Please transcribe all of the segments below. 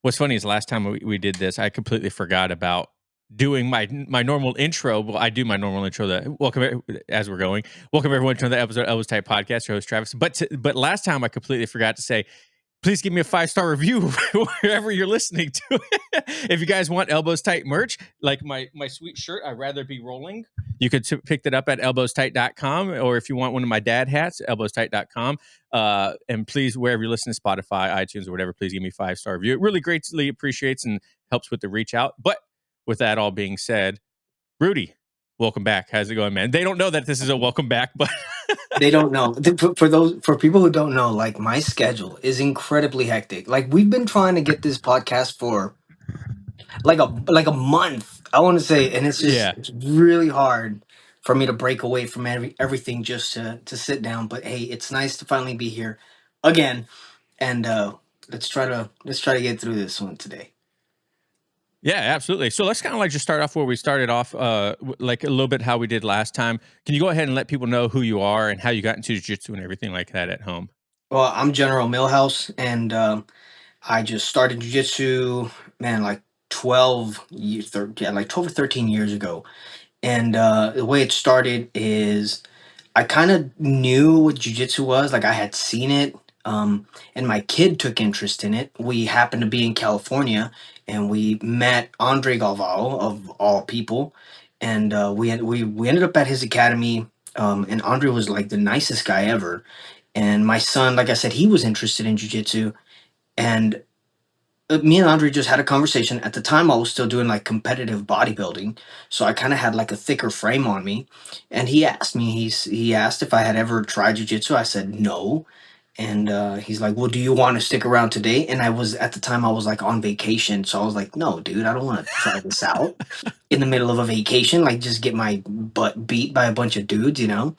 What's funny is last time we did this, I completely forgot about doing my normal intro. Well, I do my normal intro that welcome as we're going. Welcome everyone to another episode of Elvis Type Podcast. Your host Travis. But last time I completely forgot to say, please give me a 5-star review wherever you're listening to it. If you guys want Elbows Tight merch, like my sweet shirt, I'd rather be rolling. You could pick that up at elbowstight.com, or if you want one of my dad hats, elbowstight.com. And please, wherever you listen to Spotify, iTunes, or whatever, please give me a 5-star review. It really greatly appreciates and helps with the reach out. But with that all being said, Rudy, welcome back. How's it going, man? They don't know that this is a welcome back, but They don't know. For people who don't know, like my schedule is incredibly hectic. Like we've been trying to get this podcast for like a month. I want to say, and yeah. it's really hard for me to break away from everything just to sit down. But hey, it's nice to finally be here again, and let's try to get through this one today. Yeah, absolutely. So let's kind of like just start off where we started off, like a little bit how we did last time. Can you go ahead and let people know who you are and how you got into jiu-jitsu and everything like that at home? Well, I'm General Milhouse, and I just started jujitsu, man, like 12 or 13 years ago. And the way it started is I kind of knew what jujitsu was. Like I had seen it, and my kid took interest in it. We happened to be in California, and we met Andre Galvao of all people, and we ended up at his academy. And Andre was like the nicest guy ever. And my son, like I said, he was interested in jujitsu, and me and Andre just had a conversation. At the time, I was still doing like competitive bodybuilding, so I kind of had like a thicker frame on me. And he asked me, he asked if I had ever tried jujitsu. I said no, and he's like, "Well, do you want to stick around today?" And I was at the time I was like on vacation, so I was like, "No, dude, I don't want to try this out in the middle of a vacation. Like, just get my butt beat by a bunch of dudes, you know."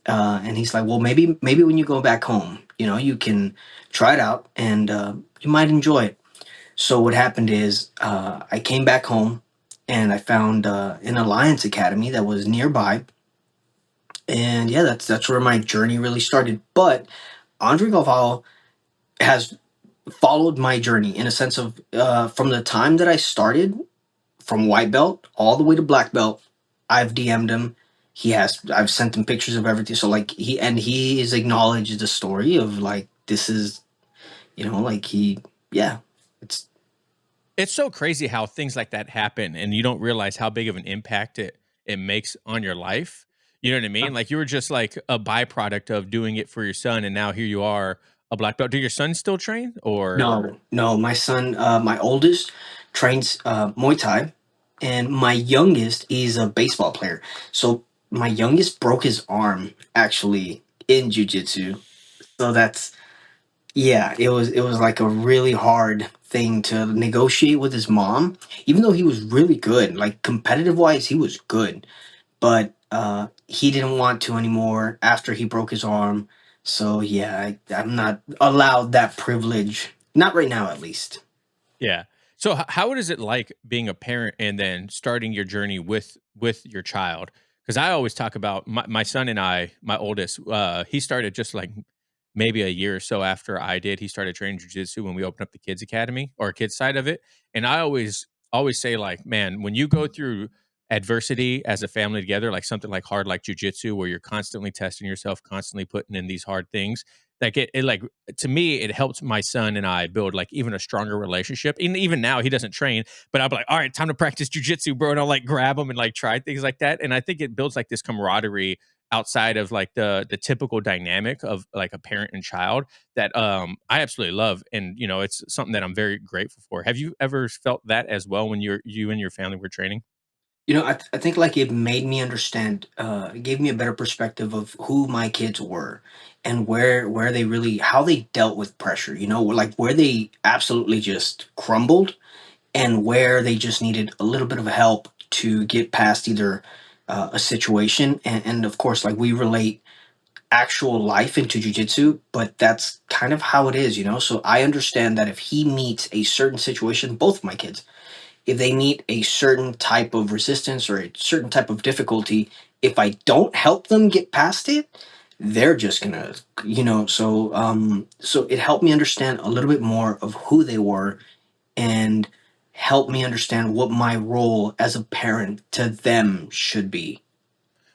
And he's like, "Well, maybe when you go back home, you can try it out, and you might enjoy it." So what happened is I came back home and I found an Alliance Academy that was nearby, and yeah, that's where my journey really started. But Andre Galval has followed my journey in a sense of from the time that I started from white belt all the way to black belt. I've DM'd him. I've sent him pictures of everything. So like he has acknowledged the story of like this is like yeah, it's It's so crazy how things like that happen and you don't realize how big of an impact it makes on your life. You know what I mean? Like you were just like a byproduct of doing it for your son, and now here you are, a black belt. Do your son still train or No, my son, my oldest trains Muay Thai, and my youngest is a baseball player. So my youngest broke his arm actually in jujitsu. So that's yeah, it was like a really hard thing to negotiate with his mom, even though he was really good, like competitive wise, he was good, but he didn't want to anymore after he broke his arm. So yeah, I'm not allowed that privilege, not right now at least. yeah. So how is it like being a parent and then starting your journey with your child? Because I always talk about my son and I, my oldest, he started just like maybe a year or so after I did. He started training jujitsu when we opened up the kids academy or kids side of it. And I always say like, man, when you go through adversity as a family together, like something like hard like jujitsu, where you're constantly testing yourself, constantly putting in these hard things, like it like to me, it helped my son and I build like even a stronger relationship. And even now, he doesn't train, but I'll be like, all right, time to practice jujitsu, bro. And I'll like grab him and like try things like that. And I think it builds like this camaraderie outside of like the typical dynamic of like a parent and child that I absolutely love. And it's something that I'm very grateful for. Have you ever felt that as well when you and your family were training? I think like it made me understand, it gave me a better perspective of who my kids were and where they really how they dealt with pressure, like where they absolutely just crumbled and where they just needed a little bit of help to get past either a situation, and of course like we relate actual life into jujitsu, but that's kind of how it is, so I understand that if he meets a certain situation, both of my kids, if they meet a certain type of resistance or a certain type of difficulty, if I don't help them get past it, they're just gonna, so it helped me understand a little bit more of who they were and help me understand what my role as a parent to them should be.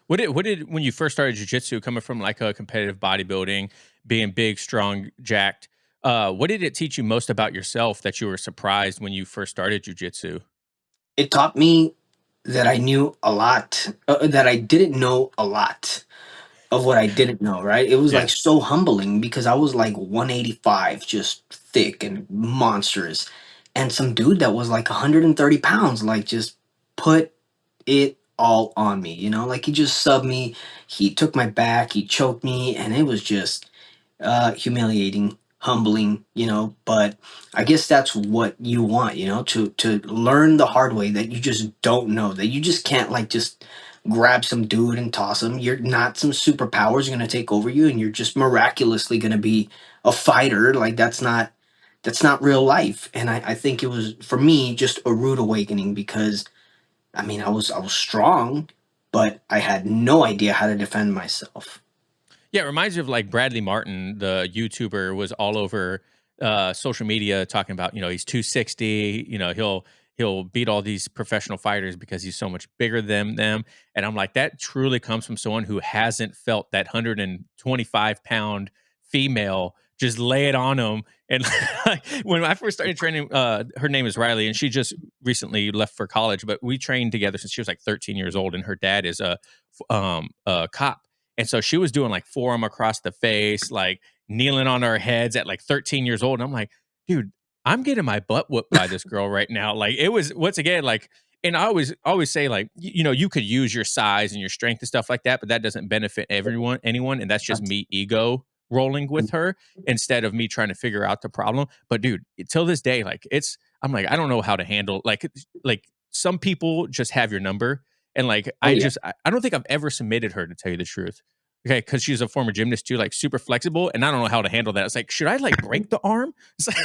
What did when you first started jujitsu, coming from like a competitive bodybuilding, being big, strong, jacked, what did it teach you most about yourself that you were surprised when you first started jujitsu? It taught me that I knew a lot, that I didn't know a lot of what I didn't know, right? It was like Yeah. so humbling because I was like 185, just thick and monstrous. And some dude that was like 130 pounds, like just put it all on me, like he just subbed me, he took my back, he choked me, and it was just humiliating, humbling, but I guess that's what you want, to learn the hard way that you just don't know, that you just can't like just grab some dude and toss him. You're not some superpowers going to take over you and you're just miraculously going to be a fighter. Like that's not real life. And I think it was for me just a rude awakening because I mean I was strong, but I had no idea how to defend myself. Yeah, it reminds me of like Bradley Martin, the YouTuber, was all over social media talking about, he's 260, he'll beat all these professional fighters because he's so much bigger than them. And I'm like, that truly comes from someone who hasn't felt that 125-pound female just lay it on him. And like, when I first started training, her name is Riley, and she just recently left for college, but we trained together since she was like 13 years old, and her dad is a cop, and so she was doing like forearm across the face, like kneeling on our heads at like 13 years old. And I'm like, dude, I'm getting my butt whooped by this girl right now. Like it was once again, like, and I always say, like, you could use your size and your strength and stuff like that, but that doesn't benefit anyone. And that's just That's me ego rolling with her instead of me trying to figure out the problem. But dude, till this day, like I'm like, I don't know how to handle like some people just have your number. And like oh yeah. I don't think I've ever submitted her, to tell you the truth. Okay, because she's a former gymnast too, like super flexible, and I don't know how to handle that. It's like, should I like break the arm? It's like,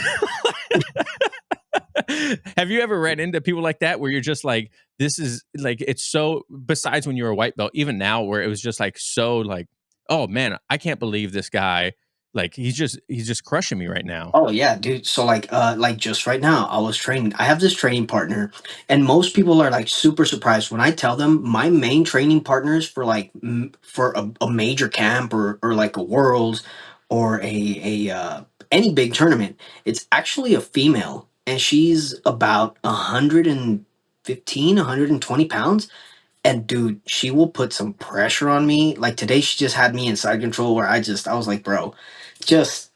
have you ever ran into people like that where you're just like, this is like, it's so. Besides when you were a white belt, even now, where it was just like so like, oh man, I can't believe this guy. Like he's just crushing me right now. Oh yeah, dude. So like just right now, I was training. I have this training partner, and most people are like super surprised when I tell them my main training partners for like for a major camp or like a worlds or a any big tournament. It's actually a female, and she's about 115, 120 pounds. And dude, she will put some pressure on me. Like today, she just had me in side control where I was like, bro, just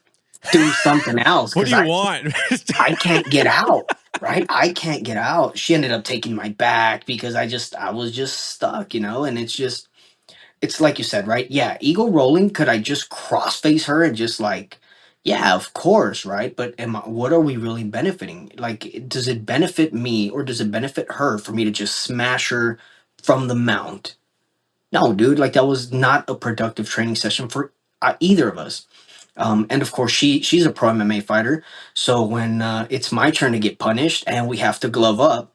do something else What do because you I want? I can't get out. Right? I can't get out. She ended up taking my back because I was just stuck, and it's like you said, right? Yeah, ego rolling. Could I just cross face her and just like, yeah, of course, right? But what are we really benefiting? Like, does it benefit me or does it benefit her for me to just smash her from the mount? No, dude, like that was not a productive training session for either of us. And of course, she's a pro MMA fighter. So when it's my turn to get punished and we have to glove up,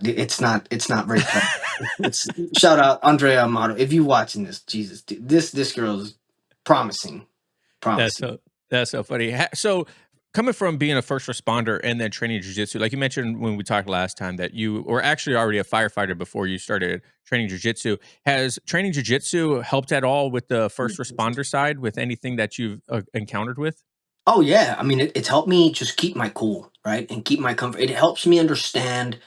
it's not very pleasant. It's shout out Andrea Amato if you watching this. Jesus, dude, this girl's promising, That's promising. so that's so funny. So coming from being a first responder and then training jujitsu, like you mentioned when we talked last time that you were actually already a firefighter before you started training jujitsu. Has training jujitsu helped at all with the first responder side with anything that you've encountered with? Oh yeah, I mean it's helped me just keep my cool, right, and keep my comfort. It helps me understand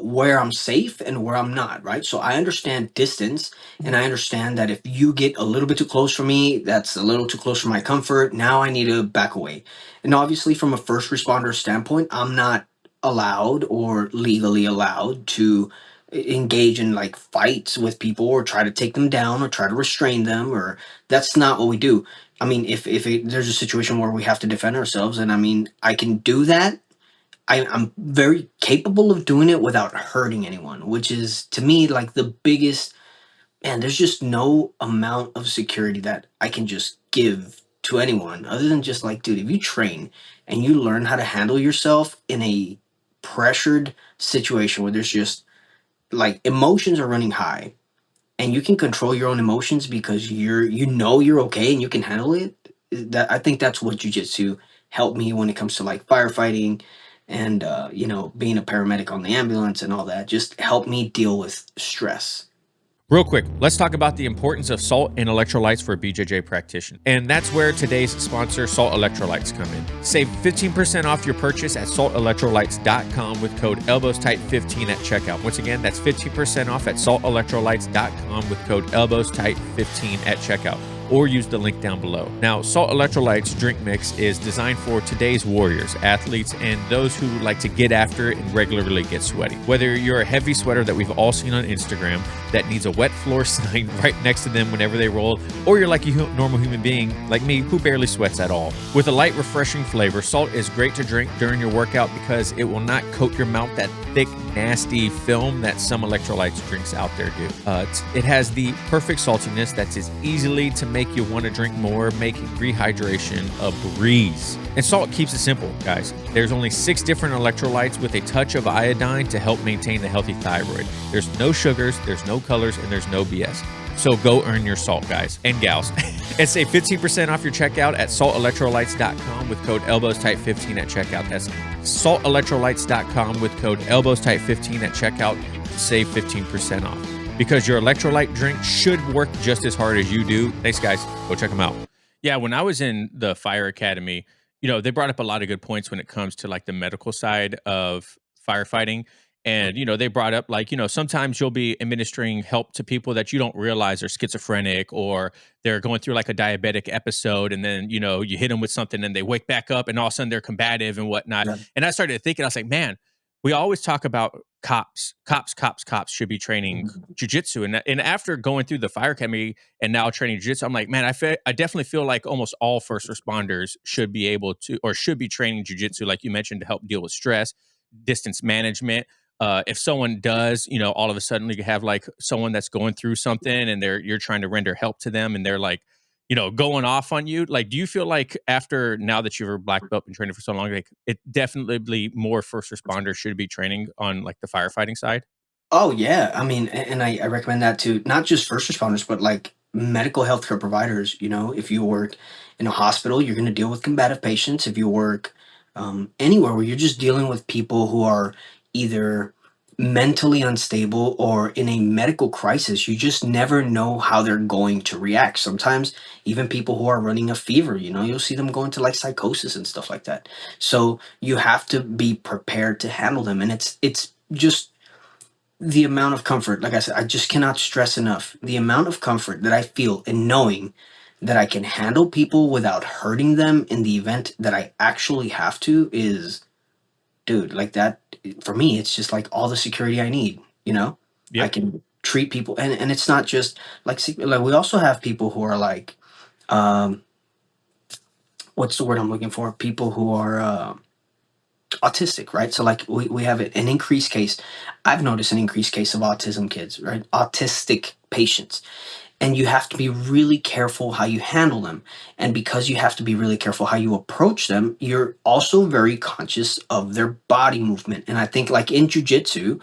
where I'm safe and where I'm not, right. So I understand distance, and I understand that if you get a little bit too close for me, that's a little too close for my comfort. Now I need to back away. And obviously, from a first responder standpoint, I'm not allowed or legally allowed to engage in like fights with people or try to take them down or try to restrain them or that's not what we do. I mean, if there's a situation where we have to defend ourselves, and I mean, I can do that. I'm very capable of doing it without hurting anyone, which is to me like the biggest. Man, there's just no amount of security that I can just give to anyone other than just like, dude, if you train and you learn how to handle yourself in a pressured situation where there's just like emotions are running high and you can control your own emotions because you're okay and you can handle it. That I think that's what jujitsu helped me when it comes to like firefighting and being a paramedic on the ambulance and all that just helped me deal with stress. Real quick, let's talk about the importance of salt and electrolytes for a BJJ practitioner. And that's where today's sponsor, Salt Electrolytes, come in. Save 15% off your purchase at saltelectrolytes.com with code ElbowsTight15 at checkout. Once again, that's 15% off at saltelectrolytes.com with code ElbowsTight15 at checkout, or use the link down below. Now, Salt Electrolytes drink mix is designed for today's warriors, athletes, and those who like to get after it and regularly get sweaty. Whether you're a heavy sweater that we've all seen on Instagram that needs a wet floor sign right next to them whenever they roll, or you're like a normal human being like me who barely sweats at all. With a light, refreshing flavor, Salt is great to drink during your workout because it will not coat your mouth that thick, nasty film that some electrolytes drinks out there do. It has the perfect saltiness that's as easily to make you want to drink more, making rehydration a breeze. And Salt keeps it simple, guys. There's only 6 different electrolytes with a touch of iodine to help maintain a healthy thyroid. There's no sugars, there's no colors, and there's no BS. So go earn your salt, guys and gals. And save 15% off your checkout at saltelectrolytes.com with code ElbowsTight15 at checkout. That's saltelectrolytes.com with code ElbowsTight15 at checkout to save 15% off. Because your electrolyte drink should work just as hard as you do. Thanks, guys. Go check them out. Yeah, when I was in the fire academy, they brought up a lot of good points when it comes to like the medical side of firefighting. And, they brought up like, sometimes you'll be administering help to people that you don't realize are schizophrenic, or they're going through like a diabetic episode. And then, you hit them with something and they wake back up and all of a sudden they're combative and whatnot. Yeah. And I started thinking, I was like, man, we always talk about cops should be training jujitsu. And after going through the fire academy and now training jujitsu, I'm like, man, I definitely feel like almost all first responders should be able to, or should be training jujitsu, like you mentioned, to help deal with stress, distance management. If someone does, all of a sudden you have like someone that's going through something and you're trying to render help to them and they're like, going off on you. Like, do you feel like after now that you're a black belt and training for so long, like it definitely more first responders should be training on like the firefighting side? Oh yeah, I mean, and I recommend that to not just first responders, but like medical healthcare providers. If you work in a hospital, you're going to deal with combative patients. If you work anywhere where you're just dealing with people who are either mentally unstable or in a medical crisis, you just never know how they're going to react. Sometimes even people who are running a fever, you'll see them go into like psychosis and stuff like that. So you have to be prepared to handle them, and it's just the amount of comfort, like I said, I just cannot stress enough the amount of comfort that I feel in knowing that I can handle people without hurting them in the event that I actually have to is, dude, like that. For me, it's just like all the security I need. I Yep. can treat people, and it's not just like we also have people who are like, um, what's the word I'm looking for? People who are autistic, right? So like we have an increased case. I've noticed an increased case of autism kids, right? Autistic patients. And you have to be really careful how you handle them. And because you have to be really careful how you approach them, you're also very conscious of their body movement. And I think like in jujitsu,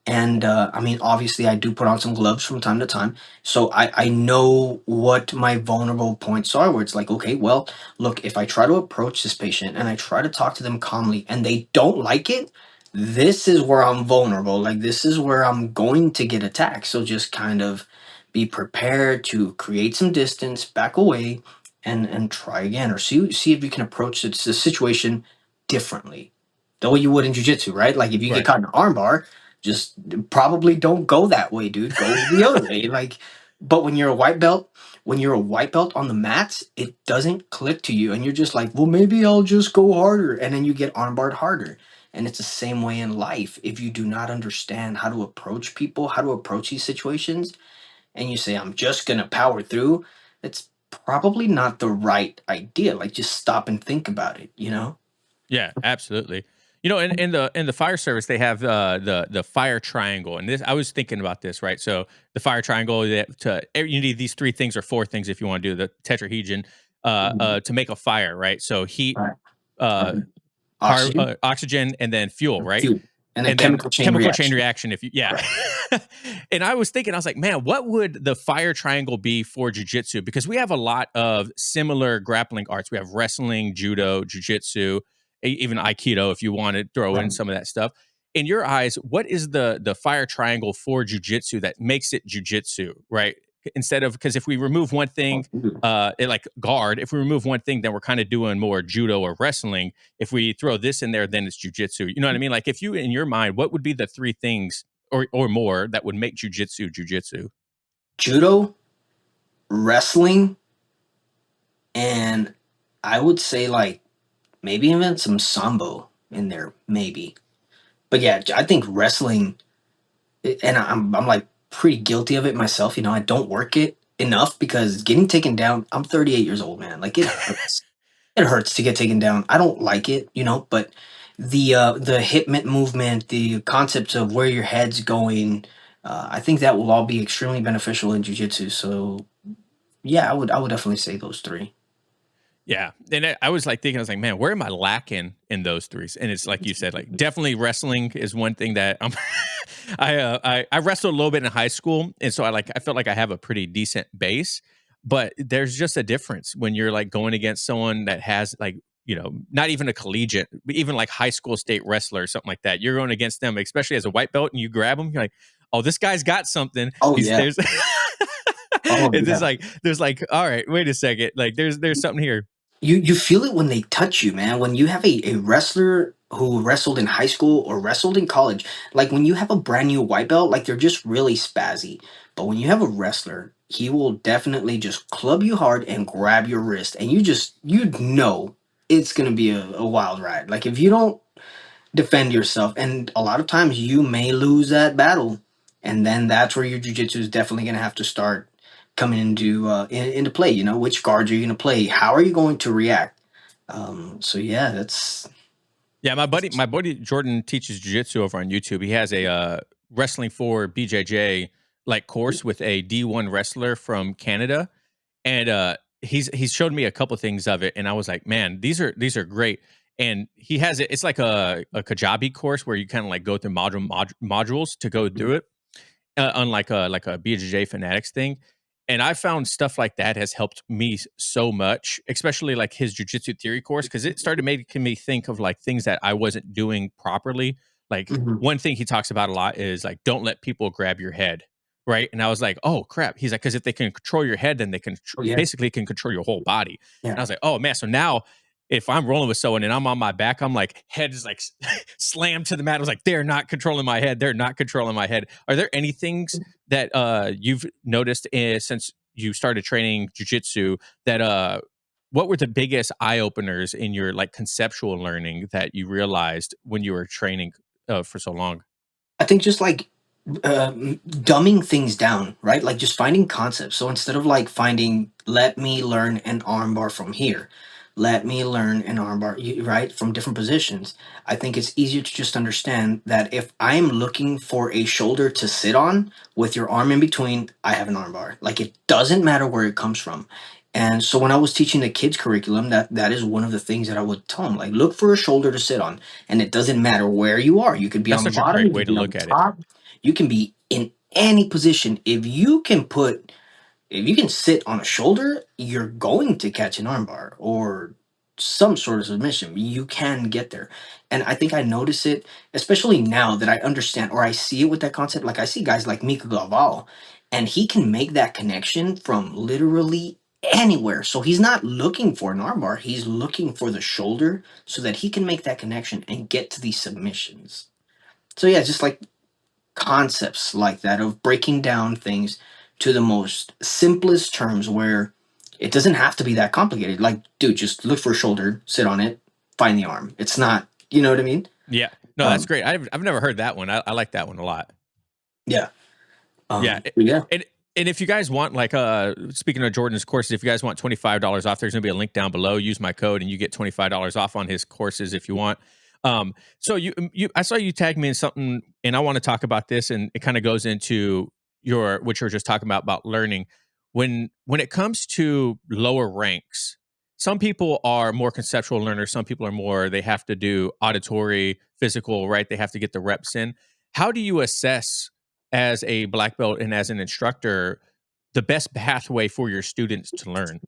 and I mean, obviously, I do put on some gloves from time to time. So I know what my vulnerable points are, where it's like, okay, well, look, if I try to approach this patient and I try to talk to them calmly and they don't like it, this is where I'm vulnerable. Like, this is where I'm going to get attacked. So just kind of be prepared to create some distance, back away, and try again, or see if you can approach the situation differently, the way you would in jujitsu, right? Like if you get Right. caught in an armbar, just probably don't go that way, dude. Go the other way. Like, but when you're a white belt on the mats, it doesn't click to you, and you're just like, well, maybe I'll just go harder, and then you get armbarred harder. And it's the same way in life. If you do not understand how to approach people, how to approach these situations, and you say, I'm just gonna power through, it's probably not the right idea. Like, just stop and think about it. Yeah, absolutely. In the fire service, they have the fire triangle, and this I was thinking about this, right? So the fire triangle, you need these 3 things or 4 things if you want to do the tetrahedron to make a fire, right? So heat, Right. uh, Right. Oxygen, oxygen, and then fuel, right? fuel, and then And then chemical chain chemical chain reaction. reaction. If you, yeah. Right. And I was thinking, I was like, man, what would the fire triangle be for jujitsu? Because we have a lot of similar grappling arts. We have wrestling, judo, jujitsu, even aikido if you want to throw in Right. some of that stuff. In your eyes, what is the fire triangle for jujitsu that makes it jujitsu, right? Instead of, because if we remove one thing, like guard, if we remove one thing, then we're kind of doing more judo or wrestling. If we throw this in there, then it's jujitsu. You know what I mean? Like, if you, in your mind, what would be the three things or more that would make jujitsu jujitsu? Judo, wrestling, and I would say like maybe even some sambo in there, maybe. But yeah, I think wrestling, and I'm like pretty guilty of it myself. You know, I don't work it enough because getting taken down. I'm 38 years old, man. Like it hurts. It hurts to get taken down. I don't like it, you know. But the hip movement, the concept of where your head's going, I think that will all be extremely beneficial in jujitsu. So yeah, I would definitely say those three. Yeah, and I was like thinking, I was like, man, where am I lacking in those threes? And it's like you said, like definitely wrestling is one thing that I wrestled a little bit in high school, and so I felt like I have a pretty decent base, but there's just a difference when you're like going against someone that has like, not even a collegiate, but even like high school state wrestler or something like that. You're going against them, especially as a white belt, and you grab them, you're like, oh, this guy's got something. Oh He's yeah. there's. Oh It's just yeah. like there's like, all right, wait a second, like there's something here. You feel it when they touch you, man. When you have a wrestler who wrestled in high school or wrestled in college, like when you have a brand new white belt, like they're just really spazzy. But when you have a wrestler, he will definitely just club you hard and grab your wrist, and you know it's gonna be a wild ride. Like if you don't defend yourself, and a lot of times you may lose that battle, and then that's where your jujitsu is definitely going to have to start coming into play. You know, which guards are you going to play? How are you going to react? So yeah, Yeah, my buddy Jordan teaches jiu-jitsu over on YouTube. He has a wrestling for BJJ like course with a D1 wrestler from Canada, and he's showed me a couple things of it, and I was like, man, these are great. And he has it's like a Kajabi course where you kind of like go through modules to go through it, unlike a BJJ fanatics thing. And I found stuff like that has helped me so much, especially like his jujitsu theory course, because it started making me think of like things that I wasn't doing properly. Like mhm. one thing he talks about a lot is like, don't let people grab your head. Right. And I was like, oh crap. He's like, because if they can control your head, then they can Oh yeah, basically can control your whole body. And I yeah. was like, oh man. So now if I'm rolling with someone and I'm on my back, I'm like, head is like slammed to the mat. I was like, they're not controlling my head. They're not controlling my head. Are there any things that you've noticed since you started training jujitsu that what were the biggest eye openers in your like conceptual learning that you realized when you were training for so long? I think just like dumbing things down, right? Like just finding concepts. So instead of like finding, let me learn an armbar from here, let me learn an armbar, right, from different positions. I think it's easier to just understand that if I'm looking for a shoulder to sit on with your arm in between, I have an armbar. Like it doesn't matter where it comes from. And so when I was teaching the kids curriculum, that is one of the things that I would tell them, like look for a shoulder to sit on. And it doesn't matter where you are. You could be That's on the such a bottom, great you way could to be on look the at it. top, you can be in any position. If you can sit on a shoulder, you're going to catch an armbar or some sort of submission. You can get there. And I think I notice it, especially now that I understand or I see it with that concept. Like I see guys like Mika Galval, and he can make that connection from literally anywhere. So he's not looking for an armbar, he's looking for the shoulder so that he can make that connection and get to these submissions. So yeah, just like concepts like that of breaking down things to the most simplest terms where it doesn't have to be that complicated. Like, dude, just look for a shoulder, sit on it, find the arm. It's not, you know what I mean? Yeah, no, that's Um, great. I've never heard that one. I like that one a lot. yeah. Yeah, Yeah. and and if you guys want, like, speaking of Jordan's courses, if you guys want $25 off, there's gonna be a link down below. Use my code, and you get $25 off on his courses if you want. So I saw you tag me in something, and I want to talk about this, and it kind of goes into your what you were just talking about learning. When it comes to lower ranks, some people are more conceptual learners. Some people are more they have to do auditory, physical, right? They have to get the reps in. How do you assess as a black belt and as an instructor the best pathway for your students to learn?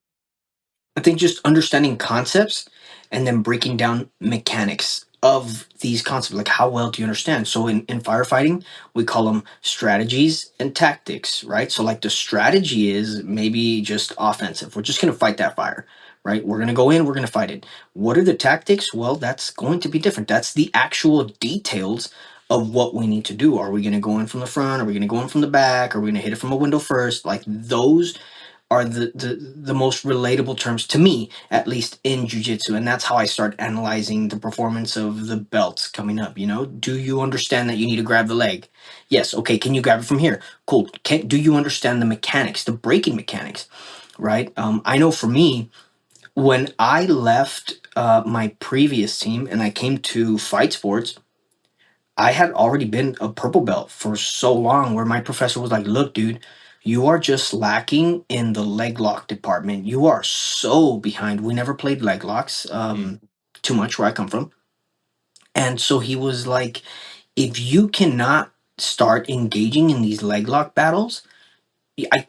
I think just understanding concepts and then breaking down mechanics of these concepts. Like, how well do you understand? So in firefighting, we call them strategies and tactics, right? So like the strategy is maybe just offensive. We're just going to fight that fire, right? We're going to go in, we're going to fight it. What are the tactics? Well, that's going to be different. That's the actual details of what we need to do. Are we going to go in from the front? Are we going to go in from the back? Are we going to hit it from a window first? Like those are the most relatable terms to me, at least in jiu-jitsu, and that's how I start analyzing the performance of the belts coming up. Do you understand that you need to grab the leg? Yes. Okay, can you grab it from here? Cool. Do you understand the mechanics, the breaking mechanics? Right. I know for me, when I left my previous team and I came to fight sports, I had already been a purple belt for so long where my professor was like, look, dude, you are just lacking in the leg lock department. You are so behind. We never played leg locks Mm. too much where I come from. And so he was like, if you cannot start engaging in these leg lock battles,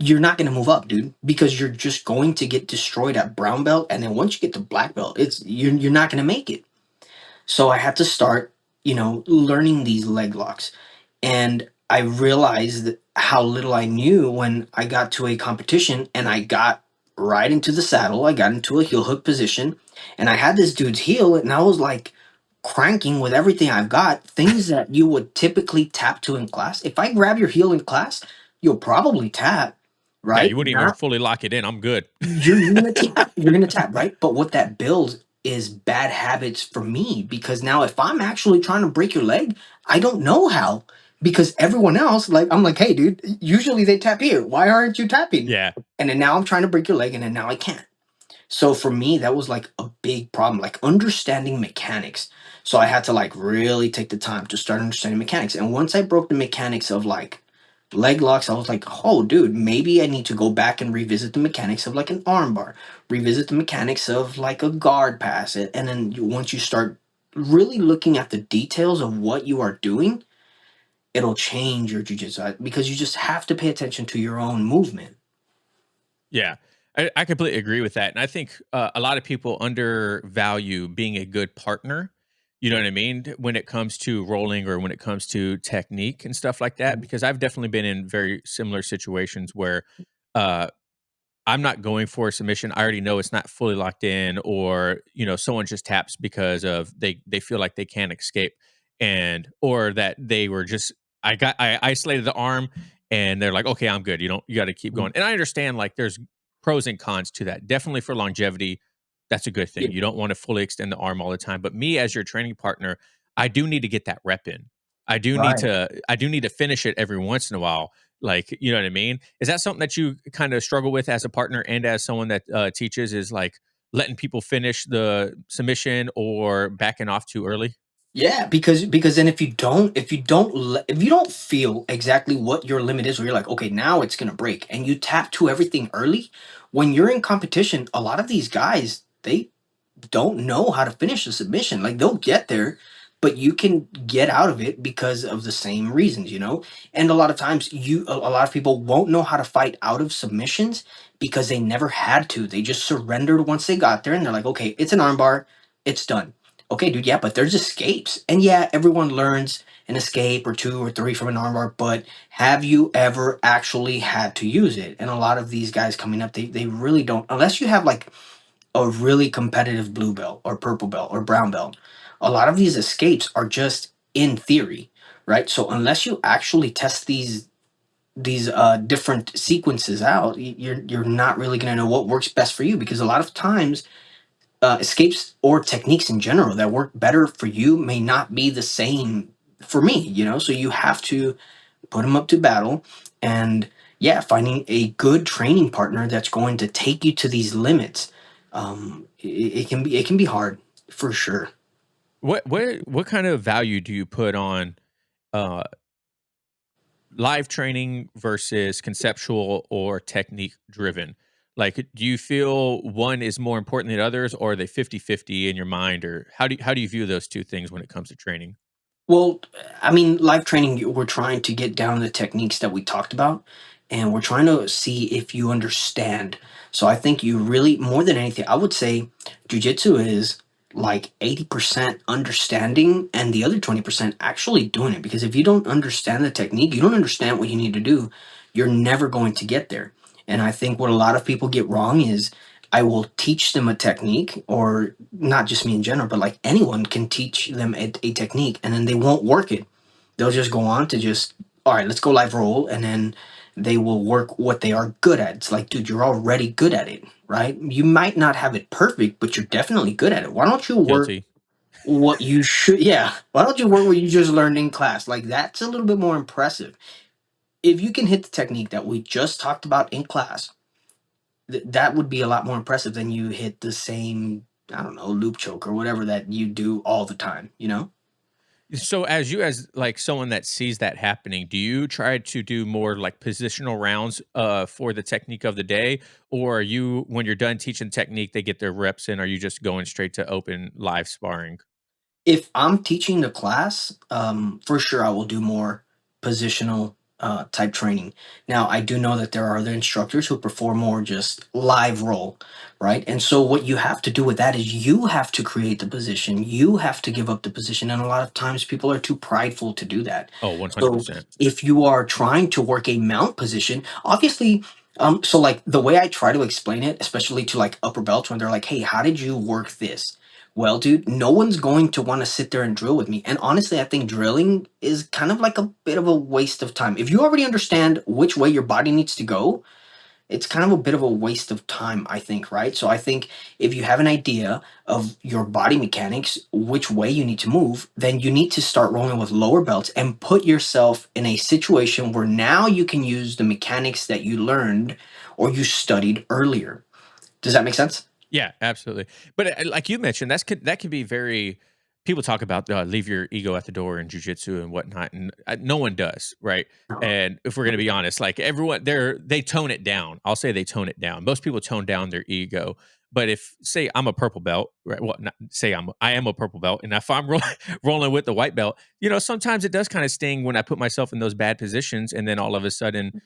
you're not going to move up, dude, because you're just going to get destroyed at brown belt. And then once you get to black belt, you're not going to make it. So I had to start, learning these leg locks. And I realized how little I knew when I got to a competition and I got right into the saddle. I got into a heel hook position and I had this dude's heel and I was like cranking with everything I've got, things that you would typically tap to in class. If I grab your heel in class, you'll probably tap, Yeah, right? you wouldn't even fully lock it in. I'm good. You're gonna tap. You're gonna tap, right? But what that builds is bad habits for me because now if I'm actually trying to break your leg, I don't know how because everyone else, like, I'm like, hey, dude, usually they tap here. Why aren't you tapping? Yeah. And then now I'm trying to break your leg, and then now I can't. So for me, that was like a big problem, like understanding mechanics. So I had to like really take the time to start understanding mechanics. And once I broke the mechanics of like leg locks, I was like, oh, dude, maybe I need to go back and revisit the mechanics of like an armbar, revisit the mechanics of like a guard pass. And then once you start really looking at the details of what you are doing, it'll change your jujitsu because you just have to pay attention to your own movement. Yeah. I completely agree with that. And I think a lot of people undervalue being a good partner. You know what I mean? When it comes to rolling or when it comes to technique and stuff like that, because I've definitely been in very similar situations where uh, I'm not going for a submission. I already know it's not fully locked in, or someone just taps because of they feel like they can't escape, and or that they were just I isolated the arm, and they're like, okay, I'm good. You got to keep going. Mhm. And I understand like there's pros and cons to that. Definitely for longevity, that's a good Yeah, thing. You don't want to fully extend the arm all the time. But me as your training partner, I do need to get that rep in. right. I do need to finish it every once in a while, like, you know what I mean? Is that something that you kind of struggle with as a partner and as someone that teaches, is like letting people finish the submission or backing off too early? Yeah, because then if you don't feel exactly what your limit is, where you're like, okay, now it's gonna break, and you tap to everything early, when you're in competition, a lot of these guys they don't know how to finish a submission. Like they'll get there, but you can get out of it because of the same reasons. And a lot of times a lot of people won't know how to fight out of submissions because they never had to. They just surrendered once they got there and they're like, okay, it's an armbar, it's done. Okay, dude, yeah, but there's escapes. And yeah, everyone learns an escape or two or three from an armbar, but have you ever actually had to use it? And a lot of these guys coming up, they really don't, unless you have like a really competitive blue belt or purple belt or brown belt. A lot of these escapes are just in theory, right? So unless you actually test these different sequences out, you're not really going to know what works best for you because a lot of times escapes or techniques in general that work better for you may not be the same for me. So you have to put them up to battle and yeah, finding a good training partner that's going to take you to these limits. It can be hard for sure. What kind of value do you put on uh, live training versus conceptual or technique driven? Like, do you feel one is more important than others, or are they 50-50 in your mind, or how do you view those two things when it comes to training? Well, I mean, live training, we're trying to get down the techniques that we talked about. and we're trying to see if you understand. So I think you really, more than anything, I would say jujitsu is like 80% understanding and the other 20% actually doing it. Because if you don't understand the technique, you don't understand what you need to do, you're never going to get there. And I think what a lot of people get wrong is I will teach them a technique, or not just me in general, but like anyone can teach them a technique, and then they won't work it. They'll just go on to just, all right, let's go live roll, and then they will work what they are good at. It's like, dude, you're already good at it, right? You might not have it perfect, but you're definitely good at it. Why don't you work Guilty. what you should? Yeah. Why don't you work what you just learned in class? Like, that's a little bit more impressive. If you can hit the technique that we just talked about in class, that would be a lot more impressive than you hit the same, I don't know, loop choke or whatever that you do all the time, you know? So as like someone that sees that happening, do you try to do more like positional rounds for the technique of the day? Or are you, when you're done teaching technique, they get their reps in, are you just going straight to open live sparring? If I'm teaching the class, for sure I will do more positional type training. Now, I do know that there are other instructors who prefer more just live role, right? And so, what you have to do with that is you have to create the position, you have to give up the position. And a lot of times, people are too prideful to do that. Oh, So, 100%. if you are trying to work a mount position, obviously, so like the way I try to explain it, especially to like upper belts when they're like, hey, how did you work this? Well, dude, no one's going to want to sit there and drill with me. And honestly, I think drilling is kind of like a bit of a waste of time. If you already understand which way your body needs to go, it's kind of a bit of a waste of time, I think, right? So I think if you have an idea of your body mechanics, which way you need to move, then you need to start rolling with lower belts and put yourself in a situation where now you can use the mechanics that you learned or you studied earlier. Does that make sense? Yeah, absolutely. But like you mentioned, that could be very. People talk about leave your ego at the door in jujitsu and whatnot, and no one does, right? Uh-uh. And if we're going to be honest, like everyone, they tone it down. I'll say they tone it down. Most people tone down their ego. But if say I'm a purple belt, right? Well, not, say I am a purple belt, and if I'm rolling with the white belt, sometimes it does kind of sting when I put myself in those bad positions, and then all of a sudden,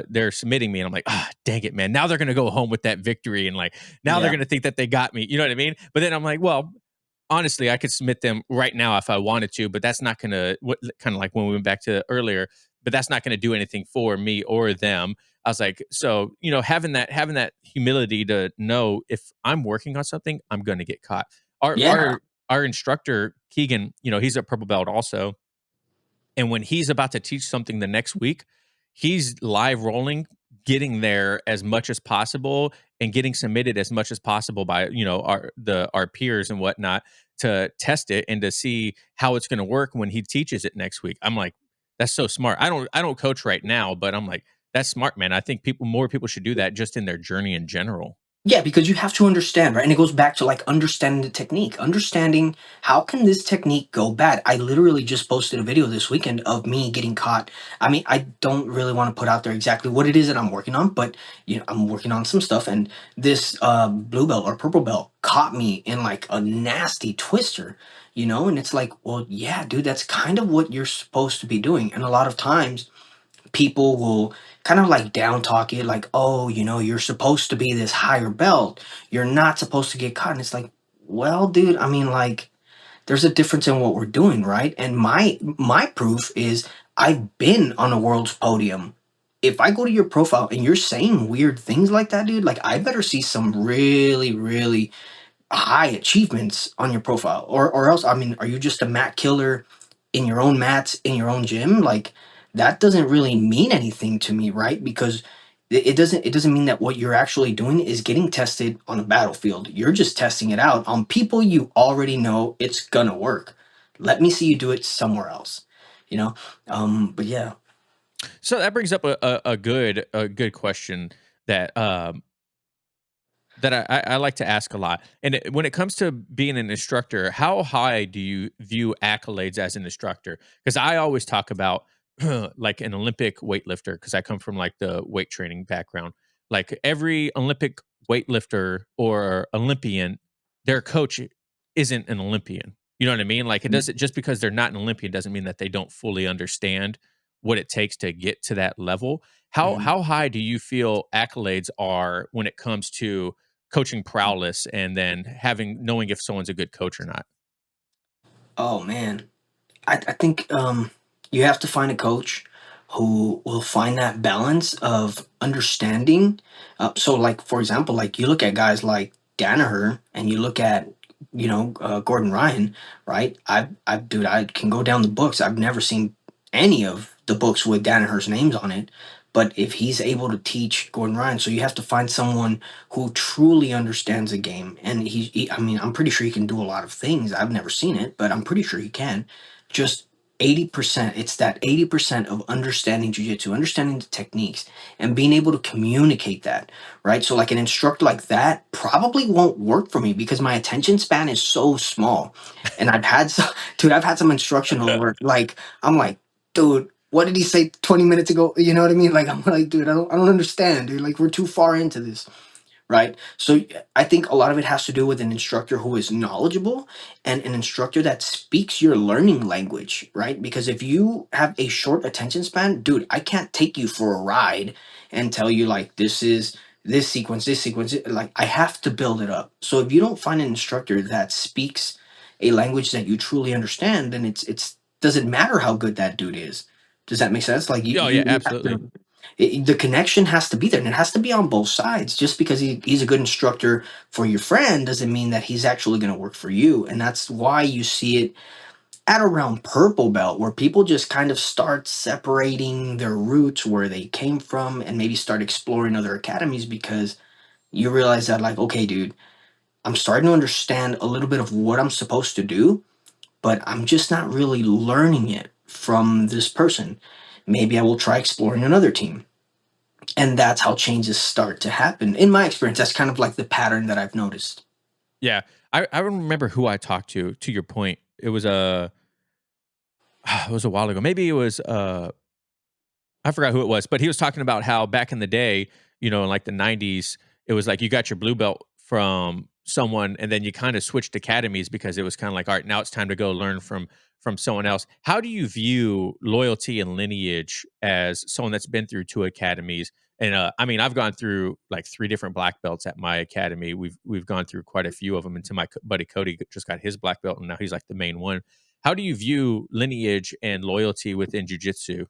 they're submitting me, and I'm like, ah, dang it, man! Now they're going to go home with that victory, and like now they're Yeah. gonna think that they got me. You know what I mean? But then I'm like, well, honestly, I could submit them right now if I wanted to, but that's not gonna what kind of like when we went back to earlier, but that's not gonna do anything for me or them. I was like, so having that humility to know if I'm working on something, I'm gonna get caught. Our Yeah. our our instructor, Keegan, he's a purple belt also. And when he's about to teach something the next week, he's live rolling, getting there as much as possible and getting submitted as much as possible by, our peers and whatnot to test it and to see how it's going to work when he teaches it next week. I'm like, that's so smart. I don't coach right now, but I'm like, that's smart, man. I think more people should do that just in their journey in general. Yeah, because you have to understand, right? And it goes back to like understanding the technique, understanding how can this technique go bad. I literally just posted a video this weekend of me getting caught. I mean, I don't really want to put out there exactly what it is that I'm working on, but I'm working on some stuff, and this blue belt or purple belt caught me in like a nasty twister, and it's like, well, yeah, dude, that's kind of what you're supposed to be doing. And a lot of times people will kind of like down talk it like, oh, you're supposed to be this higher belt, you're not supposed to get caught. And it's like, well, dude, I mean, like, there's a difference in what we're doing, right? And my proof is I've been on a world's podium. If I go to your profile and you're saying weird things like that, dude, like, I better see some really, really high achievements on your profile, or else, I mean, are you just a mat killer in your own mats in your own gym? Like, that doesn't really mean anything to me, right? Because it doesn't mean that what you're actually doing is getting tested on a battlefield. You're just testing it out on people you already know it's gonna work. Let me see you do it somewhere else, you know. But yeah. So that brings up a good question that I like to ask a lot. And when it comes to being an instructor, how high do you view accolades as an instructor? Because I always talk about like an Olympic weightlifter, because I come from like the weight training background. Like every Olympic weightlifter or Olympian, their coach isn't an Olympian. You know what I mean? Like it doesn't, just because they're not an Olympian doesn't mean that they don't fully understand what it takes to get to that level. Mhm. How high do you feel accolades are when it comes to coaching prowess and then having knowing if someone's a good coach or not? Oh man, I think you have to find a coach who will find that balance of understanding. So, like for example, like you look at guys like Danaher, and you look at Gordon Ryan, right? Dude, I can go down the books. I've never seen any of the books with Danaher's names on it. But if he's able to teach Gordon Ryan, so you have to find someone who truly understands the game. And I mean, I'm pretty sure he can do a lot of things. I've never seen it, but I'm pretty sure he can. Just 80%, it's that 80% of understanding jiu-jitsu, understanding the techniques, and being able to communicate that, right? So like an instructor like that probably won't work for me because my attention span is so small. And I've had some, dude, I've had some instructional work. Like, I'm like, dude, what did he say 20 minutes ago? You know what I mean? Like, I'm like, dude, I don't understand, dude. Like, we're too far into this, right? So I think a lot of it has to do with an instructor who is knowledgeable and an instructor that speaks your learning language, right? Because if you have a short attention span, dude, I can't take you for a ride and tell you like this is this sequence. Like I have to build it up. So if you don't find an instructor that speaks a language that you truly understand, then it's doesn't matter how good that dude is. Does that make sense? Like Oh, yeah, you have absolutely. to the connection has to be there, and it has to be on both sides. Just because he's a good instructor for your friend doesn't mean that he's actually going to work for you. And that's why you see it at around purple belt, where people just kind of start separating their roots, where they came from, and maybe start exploring other academies, because you realize that like, okay, dude, I'm starting to understand a little bit of what I'm supposed to do, but I'm just not really learning it from this person. Maybe I will try exploring another team, and that's how changes start to happen. In my experience, that's kind of like the pattern that I've noticed. Yeah. I remember who I talked to your point. It was a it was a while ago. Maybe it was, I forgot who it was, but he was talking about how back in the day, in like the 90s, it was like you got your blue belt from someone and then you kind of switched academies because it was kind of like, all right, now it's time to go learn from someone else. How do you view loyalty and lineage as someone that's been through two academies? And I mean, I've gone through like three different black belts at my academy. We've gone through quite a few of them. Until my buddy Cody just got his black belt, and now he's like the main one. How do you view lineage and loyalty within jujitsu?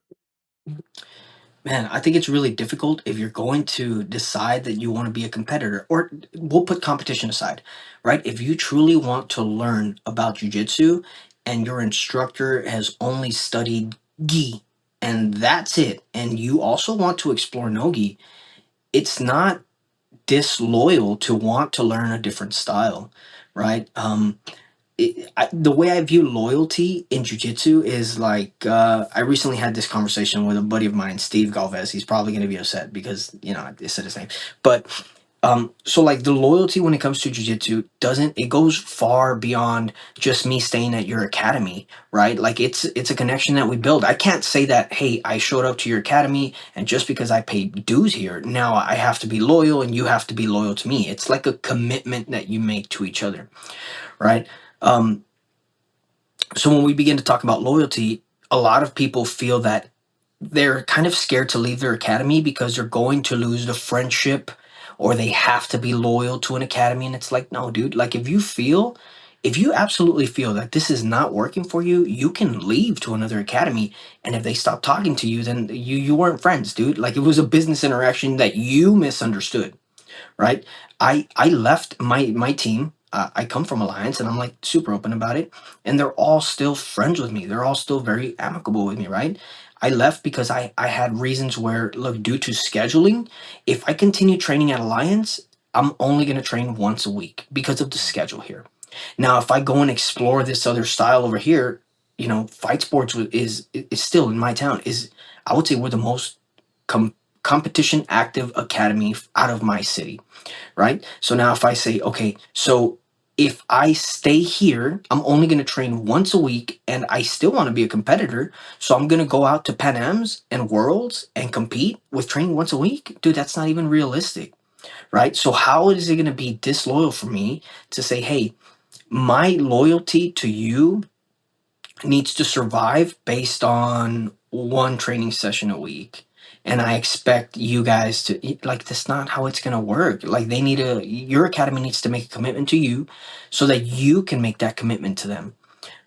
Man, I think it's really difficult if you're going to decide that you want to be a competitor, or we'll put competition aside, right? If you truly want to learn about jujitsu and your instructor has only studied gi and that's it, and you also want to explore no gi, it's not disloyal to want to learn a different style, right? The way I view loyalty in jujitsu is like I recently had this conversation with a buddy of mine, Steve Galvez. He's probably going to be upset because I said his name, but so like the loyalty when it comes to jujitsu doesn't it goes far beyond just me staying at your academy, right? Like it's a connection that we build. I can't say that hey, I showed up to your academy and just because I paid dues here, now I have to be loyal and you have to be loyal to me. It's like a commitment that you make to each other, right? Um, so when we begin to talk about loyalty, a lot of people feel that they're kind of scared to leave their academy because they're going to lose the friendship, or they have to be loyal to an academy. And it's like, no, dude, like if you absolutely feel that this is not working for you, you can leave to another academy. And if they stop talking to you, then you weren't friends, dude. Like it was a business interaction that you misunderstood, right? I left my team. I come from Alliance, and I'm like super open about it, and they're all still friends with me. They're all still very amicable with me, right? I left because I had reasons where look, due to scheduling, if I continue training at Alliance, I'm only going to train once a week because of the Mm. schedule here. Now, if I go and explore this other style over here, fight sports is still in my town. Is I would say we're the most com- competition active academy out of my city, right? So now if I say, okay, so if I stay here, I'm only going to train once a week and I still want to be a competitor. So I'm going to go out to Pan Am's and Worlds and compete with training once a week. Dude, that's not even realistic, right? So how is it going to be disloyal for me to say, hey, my loyalty to you needs to survive based on one training session a week? and I expect you guys to like that's not how it's gonna work. Like they need to your academy needs to make a commitment to you so that you can make that commitment to them.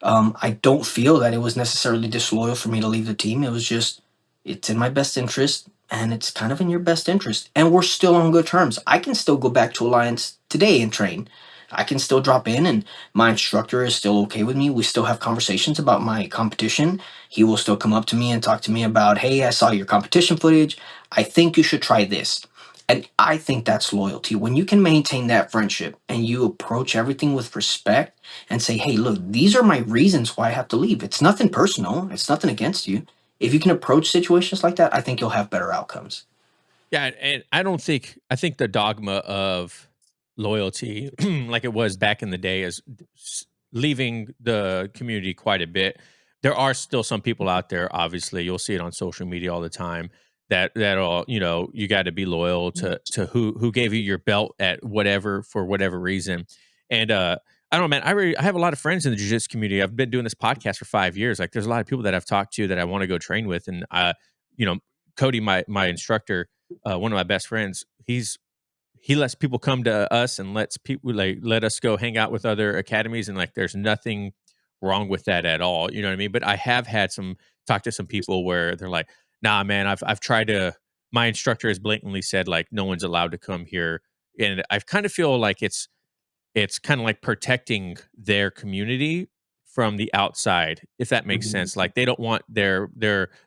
I don't feel that it was necessarily disloyal for me to leave the team. It was just, it's in my best interest and it's kind of in your best interest. And we're still on good terms. I can still go back to Alliance today and train. I can still drop in, and my instructor is still okay with me. We still have conversations about my competition. He will still come up to me and talk to me about, hey, I saw your competition footage. I think you should try this. And I think that's loyalty. When you can maintain that friendship and you approach everything with respect and say, hey, look, these are my reasons why I have to leave. It's nothing personal, it's nothing against you. If you can approach situations like that, I think you'll have better outcomes. Yeah, and I think the dogma of loyalty, like it was back in the day, is leaving the community quite a bit. There are still some people out there. Obviously, you'll see it on social media all the time. That'll you got to be loyal to who gave you your belt at whatever for whatever reason. And I don't know, man. I have a lot of friends in the jiu-jitsu community. I've been doing this podcast for 5 years. Like, there's a lot of people that I've talked to that I want to go train with, and you know, Cody, my instructor, one of my best friends, he lets people come to us and lets people like let us go hang out with other academies, and like there's nothing wrong with that at all. You know what I mean? But I have had some talk to some people where they're like, nah, man, I've tried to my instructor has blatantly said like no one's allowed to come here. And I kind of feel like it's kinda like protecting their community from the outside, if that makes Mhm. sense. Like, they don't want their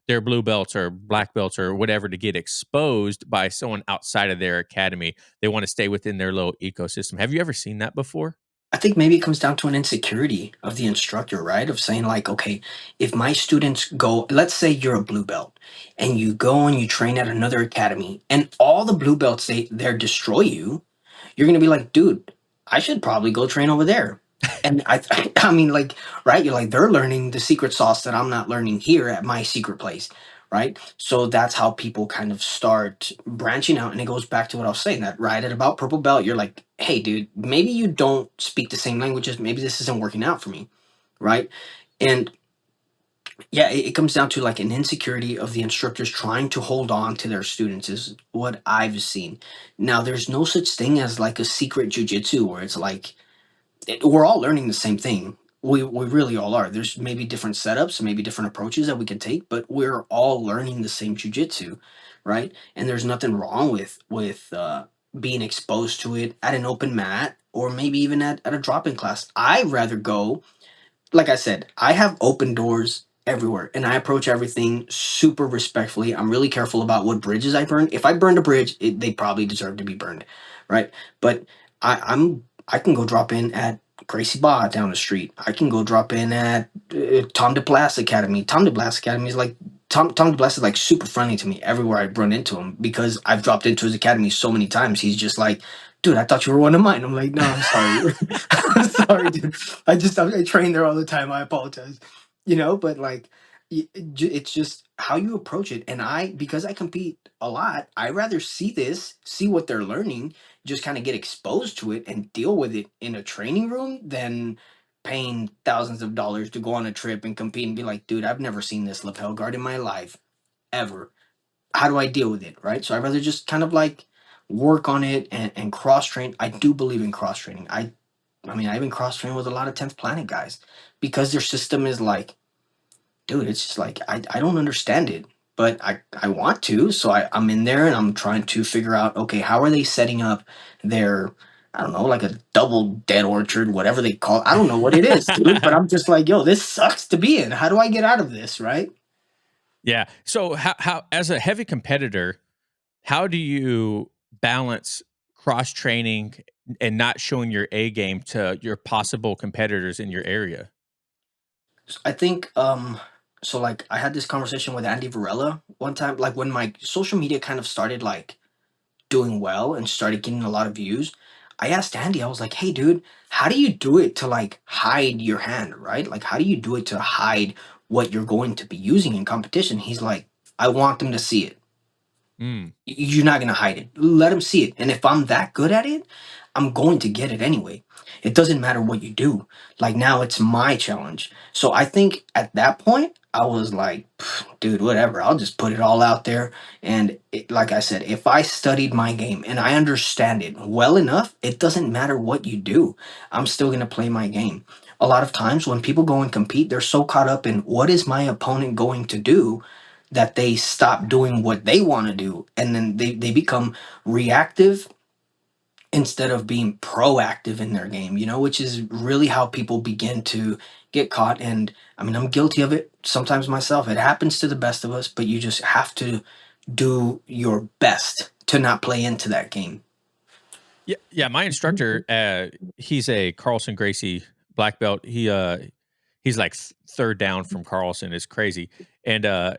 blue belts or black belts or whatever to get exposed by someone outside of their academy. They wanna stay within their little ecosystem. Have you ever seen that before? I think maybe it comes down to an insecurity of the instructor, right? Of saying, like, okay, if my students go, let's say you're a blue belt and you go and you train at another academy and all the blue belts they're destroy you, you're gonna be like, dude, I should probably go train over there. And I mean, like, right? You're like, they're learning the secret sauce that I'm not learning here at my secret place, right? So that's how people kind of start branching out. And it goes back to what I was saying that right at about purple belt, you're like, hey, dude, maybe you don't speak the same languages. Maybe this isn't working out for me, right? And yeah, it comes down to like an insecurity of the instructors trying to hold on to their students is what I've seen. Now, there's no such thing as like a secret jujitsu where it's like we're all learning the same thing. We really all are. There's maybe different setups, maybe different approaches that we can take, but we're all learning the same jujitsu, right? And there's nothing wrong with being exposed to it at an open mat or maybe even at a drop-in class. I rather go like I said, I have open doors everywhere and I approach everything super respectfully. I'm really careful about what bridges I burn. If I burned a bridge, they probably deserve to be burned, right? But I can go drop in at Gracie Ba down the street. I can go drop in at Tom DeBlas Academy. Tom DeBlas Academy is like Tom DeBlas is like super friendly to me everywhere I run into him because I've dropped into his academy so many times. He's just like, dude, I thought you were one of mine. I'm like, no, I'm sorry. I'm sorry, dude. I train there all the time. I apologize. But like it's just how you approach it. And because I compete a lot, I rather see what they're learning, just kind of get exposed to it and deal with it in a training room than paying thousands of dollars to go on a trip and compete and be like, dude, I've never seen this lapel guard in my life ever. How do I deal with it? Right. So I'd rather just kind of like work on it and cross train. I do believe in cross training. I mean, I even cross train with a lot of 10th Planet guys because their system is like, dude, it's just like, I don't understand it, but I want to. So I'm in there and I'm trying to figure out, okay, how are they setting up their, I don't know, like a double dead orchard, whatever they call it. I don't know what it is, dude, but I'm just like, yo, this sucks to be in. How do I get out of this? Right. Yeah. So how as a heavy competitor, how do you balance cross training and not showing your A game to your possible competitors in your area? I think so like I had this conversation with Andy Varela one time, like when my social media kind of started like doing well and started getting a lot of views. I asked Andy, I was like, hey dude, how do you do it to like hide your hand, right? Like how do you do it to hide what you're going to be using in competition? He's like, I want them to see it. Mm. You're not gonna hide it. Let them see it. And if I'm that good at it, I'm going to get it anyway. It doesn't matter what you do. Like now it's my challenge. So I think at that point, I was like, dude, whatever. I'll just put it all out there. And like I said, if I studied my game and I understand it well enough, it doesn't matter what you do. I'm still going to play my game. A lot of times when people go and compete, they're so caught up in what is my opponent going to do that they stop doing what they want to do. And then they become reactive instead of being proactive in their game, which is really how people begin to get caught. And I mean, I'm guilty of it sometimes myself. It happens to the best of us, but you just have to do your best to not play into that game. Yeah, yeah. My instructor, he's a Carlson Gracie black belt. He's like third down from Carlson. It's crazy, and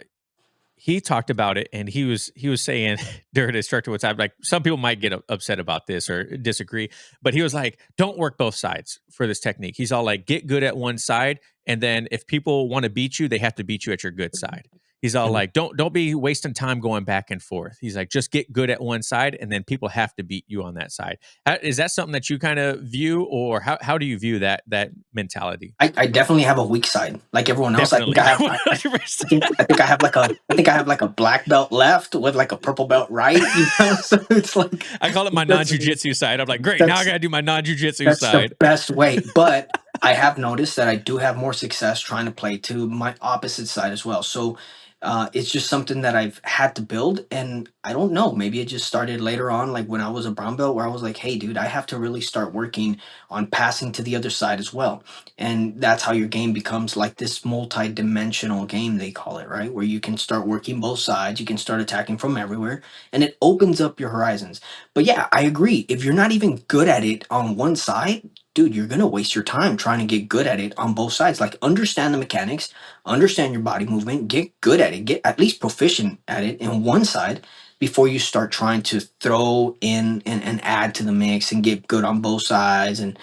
he talked about it, and he was saying during the instructor what's like some people might get upset about this or disagree, but he was like, don't work both sides for this technique. He's all like, get good at one side, and then if people want to beat you, they have to beat you at your good side. He's all Mhm. like, don't be wasting time going back and forth. He's like, just get good at one side, and then people have to beat you on that side. Is that something that you kind of view, or how do you view that mentality? I definitely have a weak side, like everyone else. I think Definitely, I have. I 100%. think I think I have like a I think I have like a black belt left with like a purple belt right. So it's like I call it my that's non-jujitsu side. I'm like, great, now I that's gotta do my non-jujitsu That's the side. best way. But I have noticed that I do have more success trying to play to my opposite side as well. So it's just something that I've had to build. And I don't know, maybe it just started later on, like when I was a brown belt, where I was like, hey, dude, I have to really start working on passing to the other side as well. And that's how your game becomes like this multi-dimensional game, they call it, right? Where you can start working both sides, you can start attacking from everywhere, and it opens up your horizons. But yeah, I agree. If you're not even good at it on one side, dude, you're gonna waste your time trying to get good at it on both sides. Like understand the mechanics, understand your body movement, get good at it, get at least proficient at it in one side before you start trying to throw in and add to the mix and get good on both sides. And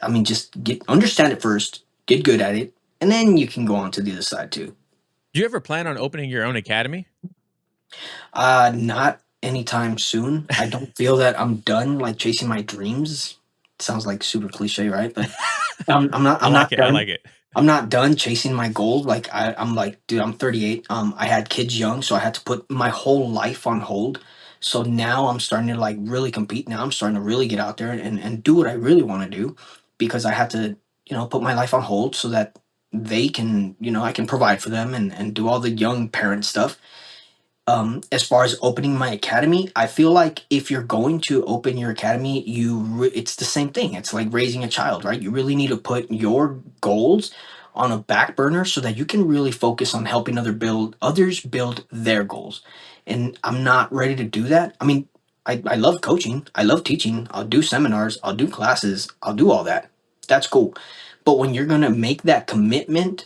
I mean just get understand it first, get good at it, and then you can go on to the other side too. Do you ever plan on opening your own academy? Not anytime soon. I don't feel that I'm done like chasing my dreams. Sounds like super cliche, right? But I'm not. I I'm like not it. I done. like it. I'm not done chasing my goals. Like I'm like, dude, I'm 38. I had kids young, so I had to put my whole life on hold. So now I'm starting to like really compete. Now I'm starting to really get out there and do what I really want to do, because I had to, put my life on hold so that they can, I can provide for them and do all the young parent stuff. As far as opening my academy, I feel like if you're going to open your academy, it's the same thing. It's like raising a child, right? You really need to put your goals on a back burner so that you can really focus on helping others build their goals. And I'm not ready to do that. I mean, I love coaching, I love teaching, I'll do seminars, I'll do classes, I'll do all that. That's cool. But when you're gonna make that commitment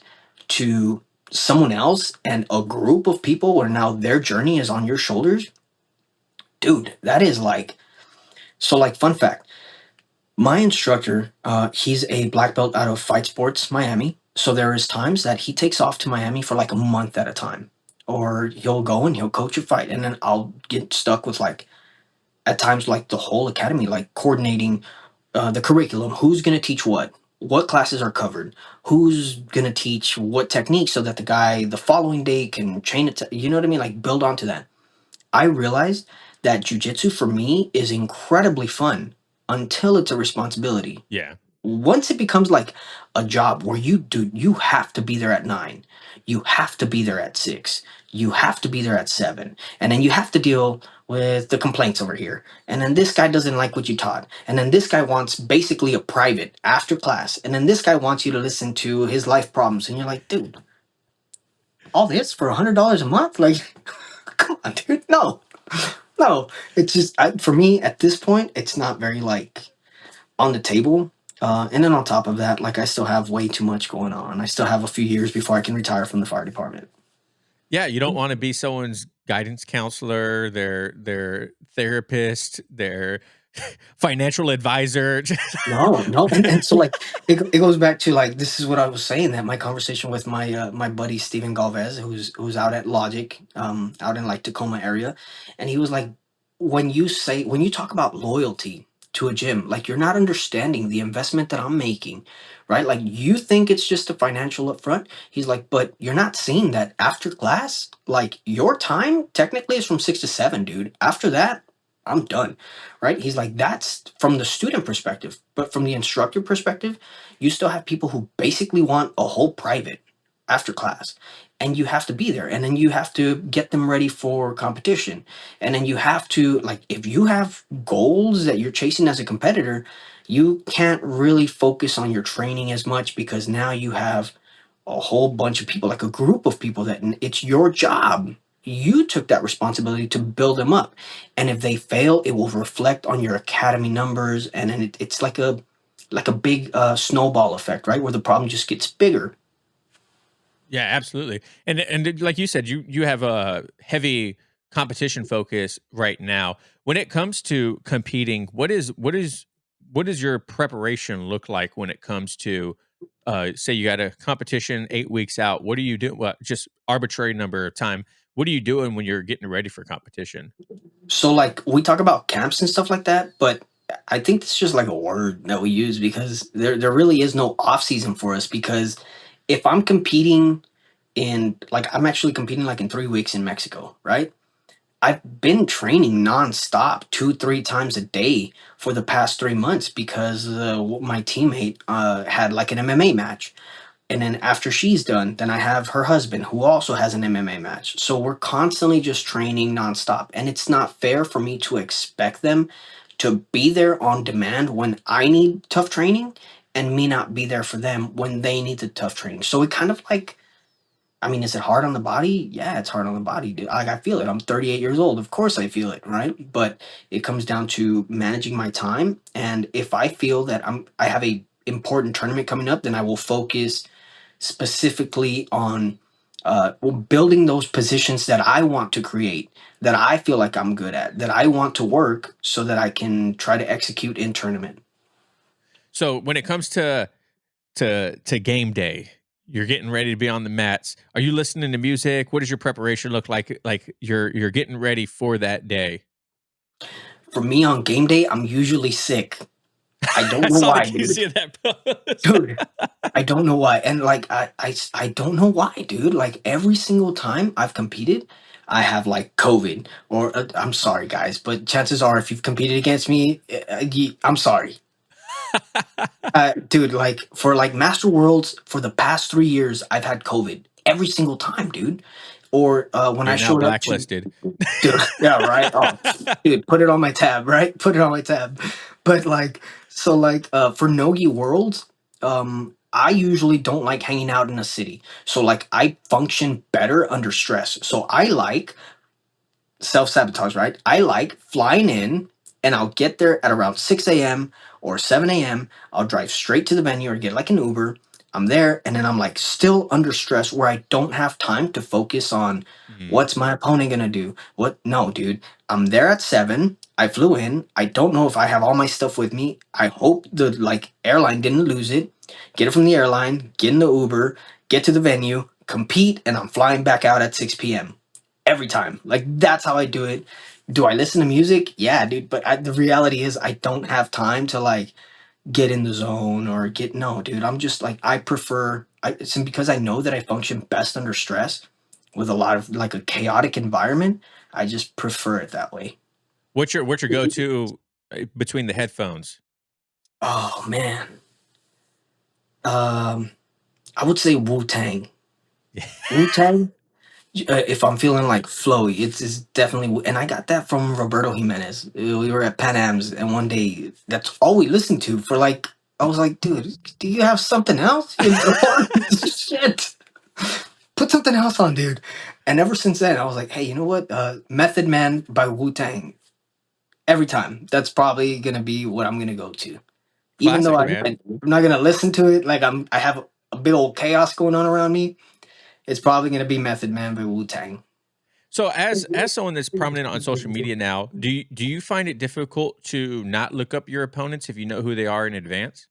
to someone else and a group of people where now their journey is on your shoulders, dude, that is like, so like fun fact, my instructor, he's a black belt out of Fight Sports Miami. So there is times that he takes off to Miami for like a month at a time, or he'll go and he'll coach a fight, and then I'll get stuck with like at times like the whole academy, like coordinating the curriculum, who's going to teach what classes are covered, who's going to teach what technique, so that the guy the following day can train it to, you know what I mean, like build onto that. I realized that jujitsu for me is incredibly fun until it's a responsibility. Yeah. Once it becomes like a job where you have to be there at 9, you have to be there at 6, you have to be there at 7, and then you have to deal with the complaints over here, and then this guy doesn't like what you taught, and then this guy wants basically a private after class, and then this guy wants you to listen to his life problems, and you're like, dude, all this for $100 a month, like come on, dude, no. No, it's just for me at this point it's not very like on the table. And then on top of that, like I still have way too much going on. I still have a few years before I can retire from the fire department. Yeah, you don't wanna be someone's guidance counselor, their therapist, their financial advisor. No, no, and so like it goes back to like this is what I was saying, that my conversation with my buddy Steven Galvez, who's out at Logic, out in like Tacoma area, and he was like, when you talk about loyalty, to a gym. Like, you're not understanding the investment that I'm making, right? Like, you think it's just a financial upfront. He's like, but you're not seeing that after class, like, your time technically is from 6 to 7, dude. After that, I'm done, right? He's like, that's from the student perspective, but from the instructor perspective, you still have people who basically want a whole private after class, and you have to be there, and then you have to get them ready for competition, and then you have to, like, if you have goals that you're chasing as a competitor, you can't really focus on your training as much because now you have a whole bunch of people, like a group of people, that it's your job. You took that responsibility to build them up, and if they fail, it will reflect on your academy numbers, and then it's like a big snowball effect, right, where the problem just gets bigger. Yeah, absolutely. Like you said, you have a heavy competition focus right now. When it comes to competing, what is your preparation look like when it comes to say you got a competition 8 weeks out? What do you do? Well, just arbitrary number of time. What are you doing when you're getting ready for competition? So, like, we talk about camps and stuff like that, but I think it's just like a word that we use because there really is no off season for us. Because if I'm competing in, like, I'm actually competing like in 3 weeks in Mexico, right? I've been training nonstop 2, 3 times a day for the past 3 months because my teammate had like an MMA match. And then after she's done, then I have her husband who also has an MMA match. So we're constantly just training nonstop. And it's not fair for me to expect them to be there on demand when I need tough training and me not be there for them when they need the tough training. So it kind of like, I mean, is it hard on the body? Yeah, it's hard on the body, dude. Like, I feel it. I'm 38 years old. Of course I feel it, right? But it comes down to managing my time. And if I feel that I have a important tournament coming up, then I will focus specifically on building those positions that I want to create, that I feel like I'm good at, that I want to work so that I can try to execute in tournament. So when it comes to game day, you're getting ready to be on the mats. Are you listening to music? What does your preparation look like? Like you're getting ready for that day. For me on game day, I'm usually sick. I don't I know saw the why, case dude. of that post. Dude, I don't know why. And like, I don't know why, dude. Like, every single time I've competed, I have like COVID. Or I'm sorry, guys, but chances are, if you've competed against me, I'm sorry. Dude, like, for like Master Worlds for the past 3 years, I've had COVID every single time, dude. Or when I You're now showed up to, blacklisted. dude, yeah, right. Oh, dude, put it on my tab, right? Put it on my tab. But like, so like, for Nogi Worlds, I usually don't like hanging out in a city. So like, I function better under stress. So I like self-sabotage, right? I like flying in, and I'll get there at around 6 a.m. or 7 a.m. I'll drive straight to the venue or get like an Uber. I'm there, and then I'm like still under stress where I don't have time to focus on Mhm. what's my opponent gonna do. What? No, dude. I'm there at 7. I flew in. I don't know if I have all my stuff with me. I hope the like airline didn't lose it. Get it from the airline, get in the Uber, get to the venue, compete, and I'm flying back out at 6 p.m. Every time. Like, that's how I do it. Do I listen to music? Yeah, dude. But the reality is, I don't have time to like get in the zone or get. No, dude. I'm just like, I prefer. It's because I know that I function best under stress with a lot of like a chaotic environment. I just prefer it that way. What's your go-to between the headphones? Oh man. Um, I would say Wu Tang. Wu Tang. If I'm feeling like flowy, it's definitely, and I got that from Roberto Jimenez. We were at Pan Am's, and one day that's all we listened to for like. I was like, dude, do you have something else? You know, shit. Put something else on, dude. And ever since then, I was like, hey, you know what? Method Man by Wu Tang. Every time, that's probably gonna be what I'm gonna go to. Even though Classic, man. I'm not gonna listen to it, like I have a big old chaos going on around me. It's probably gonna be Method Man by Wu Tang. So as someone that's prominent on social media now, do you find it difficult to not look up your opponents if you know who they are in advance?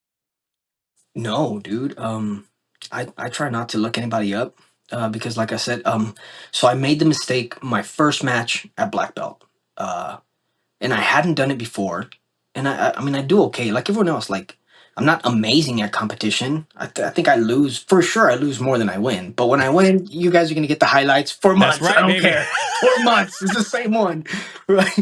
No, dude. I try not to look anybody up because, like I said, so I made the mistake my first match at black belt, uh, and I hadn't done it before. and I mean, I do okay. Like everyone else, like I'm not amazing at competition. I think I lose for sure. I lose more than I win. But when I win, you guys are gonna get the highlights for That's months. I right, don't baby. care. For months, it's the same one, right?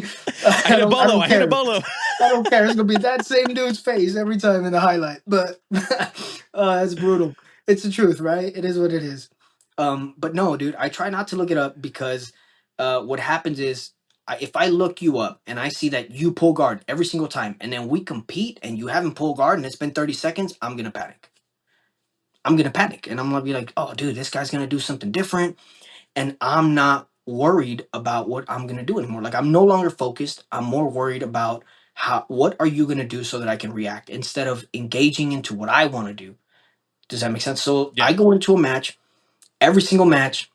I hit a I bolo. don't I hit a care. bolo. I don't care. It's gonna be that same dude's face every time in the highlight. But it's brutal. It's the truth, right? It is what it is. But no, dude, I try not to look it up because what happens is if I look you up and I see that you pull guard every single time, and then we compete and you haven't pulled guard and it's been 30 seconds, I'm gonna panic. I'm gonna panic, and I'm gonna be like, "Oh, dude, this guy's gonna do something different," and I'm not worried about what I'm gonna do anymore. Like I'm no longer focused. I'm more worried about what are you gonna do so that I can react instead of engaging into what I want to do. Does that make sense? So Yeah. I go into a match, every single match.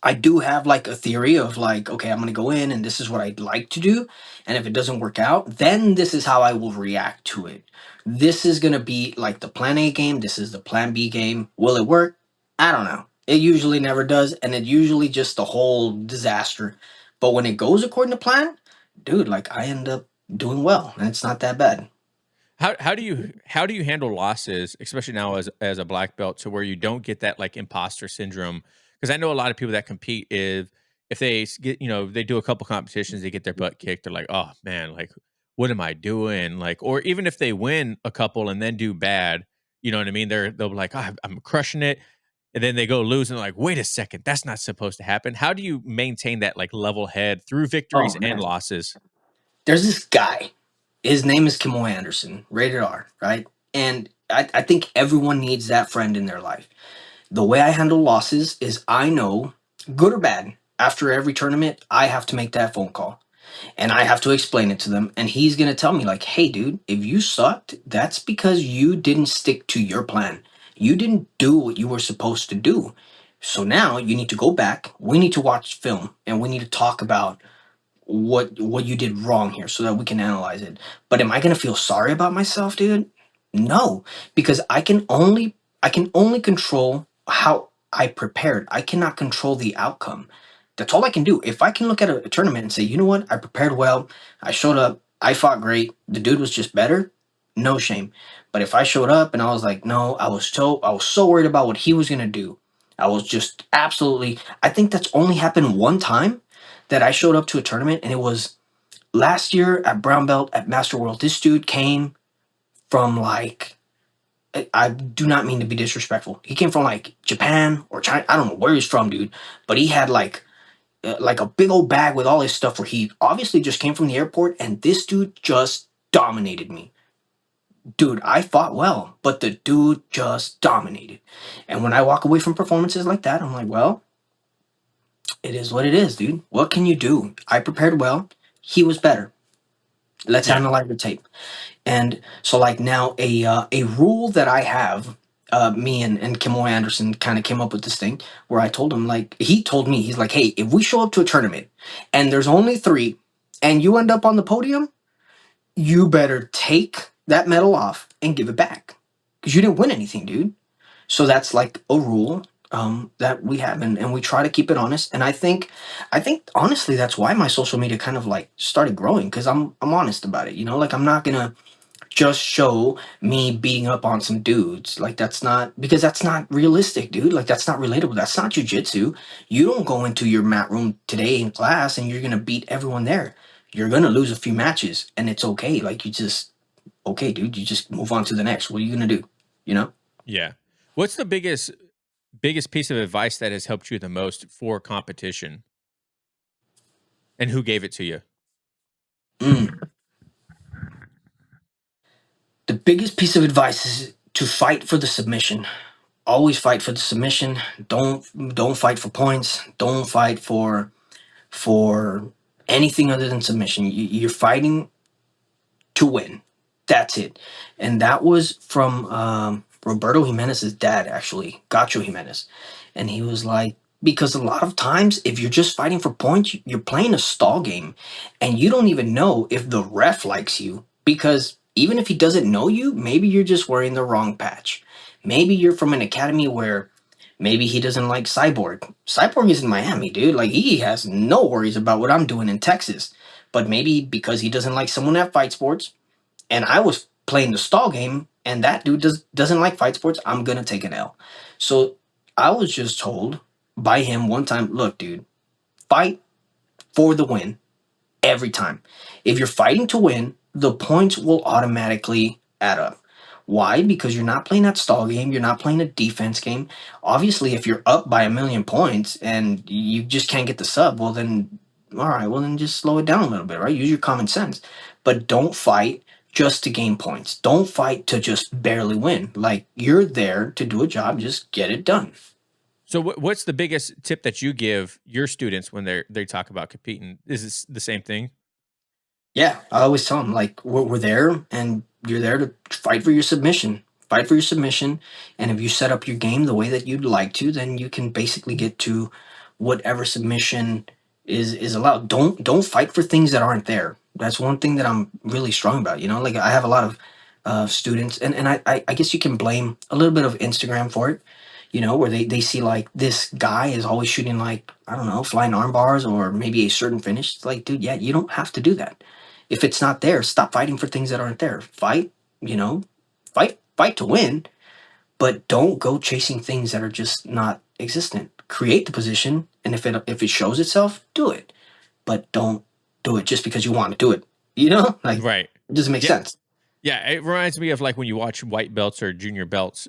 I do have like a theory of like, okay, I'm gonna go in and this is what I'd like to do. And if it doesn't work out, then this is how I will react to it. This is gonna be like the plan A game, this is the plan B game. Will it work? I don't know. It usually never does, and it usually just a whole disaster. But when it goes according to plan, dude, like I end up doing well, and it's not that bad. How do you handle losses, especially now as a black belt, to where you don't get that like imposter syndrome? Because I know a lot of people that compete if they get they do a couple competitions, they get their butt kicked. They're like, oh man, like what am I doing? Like, or even if they win a couple and then do bad, you know what I mean? They'll be like, oh, I'm crushing it, and then they go lose and they're like, wait a second, that's not supposed to happen. How do you maintain that like level head through Oh victories and man. losses? There's this guy. His name is Kimo Anderson, rated R, right? And I think everyone needs that friend in their life. The way I handle losses is I know, good or bad, after every tournament, I have to make that phone call and I have to explain it to them. And he's going to tell me, like, hey, dude, if you sucked, that's because you didn't stick to your plan. You didn't do what you were supposed to do. So now you need to go back. We need to watch film and we need to talk about what you did wrong here so that we can analyze it. But am I going to feel sorry about myself, dude? No, because I can only control how I prepared. I cannot control the outcome. That's all I can do. If I can look at a tournament and say, you know what, I prepared well, I showed up, I fought great, the dude was just better, no shame. But if I showed up and I was like, no, I was so worried about what he was gonna do. I was just absolutely. I think that's only happened one time that I showed up to a tournament, and it was last year at Brown Belt at Master World. This dude came from like I do not mean to be disrespectful. He came from like Japan or China. I don't know where he's from, dude. But he had like a big old bag with all his stuff. Where he obviously just came from the airport, and this dude just dominated me. Dude, I fought well, but the dude just dominated. And when I walk away from performances like that, I'm like, well, it is what it is, dude. What can you do? I prepared well. He was better. Let's Yeah. analyze the tape. And so, like now, a rule that I have, me and Kimo Anderson kind of came up with this thing where I told him, like, he told me, he's like, hey, if we show up to a tournament and there's only three, and you end up on the podium, you better take that medal off and give it back because you didn't win anything, dude. So that's like a rule that we have, and we try to keep it honest. And I think honestly, that's why my social media kind of like started growing because I'm honest about it. Like I'm not gonna just show me beating up on some dudes. Like that's not because that's not realistic, dude. Like that's not relatable. That's not jujitsu. You don't go into your mat room today in class and you're gonna beat everyone there. You're gonna lose a few matches, and it's okay. Like you just okay, dude. You just move on to the next. What are you gonna do? You know. Yeah. What's the biggest piece of advice that has helped you the most for competition, and who gave it to you? Mm. The biggest piece of advice is to fight for the submission. Always fight for the submission. Don't fight for points. Don't fight for anything other than submission. You're fighting to win. That's it. And that was from Roberto Jimenez's dad, actually, Gacho Jimenez. And he was like, because a lot of times, if you're just fighting for points, you're playing a stall game and you don't even know if the ref likes you. Because even if he doesn't know you, maybe you're just wearing the wrong patch. Maybe you're from an academy where maybe he doesn't like Cyborg. Cyborg is in Miami, dude. Like, he has no worries about what I'm doing in Texas. But maybe because he doesn't like someone at fight sports, and I was playing the stall game, and that dude doesn't like fight sports, I'm gonna take an L. So I was just told by him one time, look, dude, fight for the win every time. If you're fighting to win, the points will automatically add up. Why? Because you're not playing that stall game, you're not playing a defense game. Obviously, if you're up by a million points and you just can't get the sub, well then all right, well then just slow it down a little bit, right? Use your common sense. But don't fight just to gain points. Don't fight to just barely win. Like you're there to do a job, just get it done. So what's the biggest tip that you give your students when they talk about competing? Is this the same thing? Yeah, I always tell them like we're there, and you're there to fight for your submission. Fight for your submission, and if you set up your game the way that you'd like to, then you can basically get to whatever submission is allowed. Don't fight for things that aren't there. That's one thing that I'm really strong about. You know, like I have a lot of students, and I guess you can blame a little bit of Instagram for it. You know, where they see like this guy is always shooting like I don't know flying arm bars or maybe a certain finish. It's like, dude, yeah, you don't have to do that. If it's not there, stop fighting for things that aren't there. Fight, you know, fight to win, but don't go chasing things that are just not existent. Create the position, and if it shows itself, do it. But don't do it just because you want to do it. You know, like Right. it doesn't make Yeah. sense. Yeah. It reminds me of like when you watch white belts or junior belts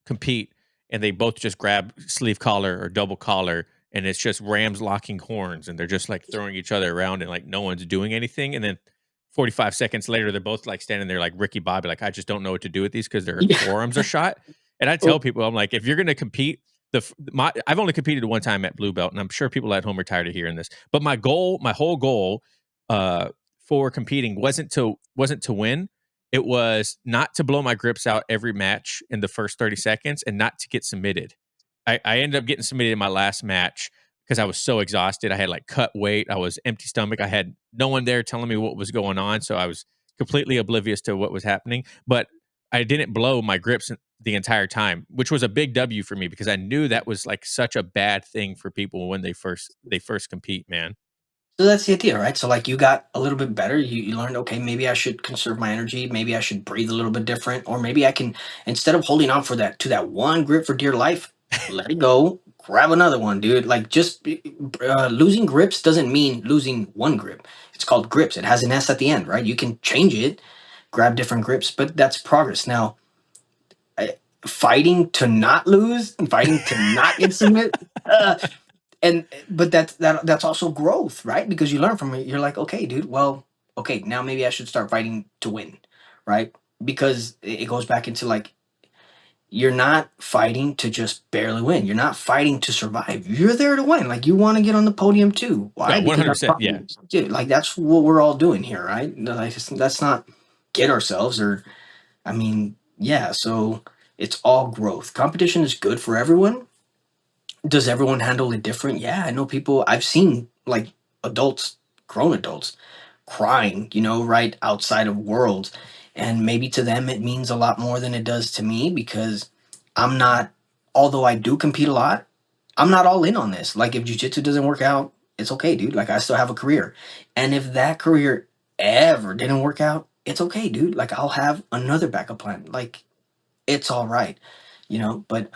compete and they both just grab sleeve collar or double collar and it's just rams locking horns and they're just like throwing each other around and like no one's doing anything. And then 45 seconds later, they're both like standing there like Ricky Bobby, like, I just don't know what to do with these because their Yeah. forearms are shot. And I tell people, I'm like, if you're going to compete, I've only competed one time at blue belt, and I'm sure people at home are tired of hearing this. But my whole goal, uh, for competing wasn't to win. It was not to blow my grips out every match in the first 30 seconds and not to get submitted. I ended up getting submitted in my last match because I was so exhausted. I had like cut weight. I was empty stomach. I had no one there telling me what was going on. So I was completely oblivious to what was happening. But I didn't blow my grips the entire time, which was a big W for me because I knew that was like such a bad thing for people when they first compete, man. So that's the idea, right? So like you got a little bit better. You learned, okay, maybe I should conserve my energy. Maybe I should breathe a little bit different, or maybe I can instead of holding on for that to that one grip for dear life, let it go. Grab another one, dude. Like just losing grips doesn't mean losing one grip. It's called grips. It has an S at the end, right? You can change it, grab different grips, but that's progress. Now, I, fighting to not lose, fighting to not get submit. And but that's also growth, right? Because you learn from it. You're like, okay, dude, well, okay, now maybe I should start fighting to win, right? Because it goes back into like you're not fighting to just barely win. You're not fighting to survive. You're there to win. Like you want to get on the podium too. Why? No, Because that's 100%. Yeah. dude, like that's what we're all doing here, right? Like, that's not get ourselves or I mean, yeah. So it's all growth. Competition is good for everyone. Does everyone handle it different? Yeah, I know people. I've seen like adults, grown adults, crying, right outside of worlds. And maybe to them it means a lot more than it does to me because I'm not, although I do compete a lot, I'm not all in on this. Like if jujitsu doesn't work out, it's okay, dude. Like I still have a career. And if that career ever didn't work out, it's okay, dude. Like I'll have another backup plan. Like it's all right, but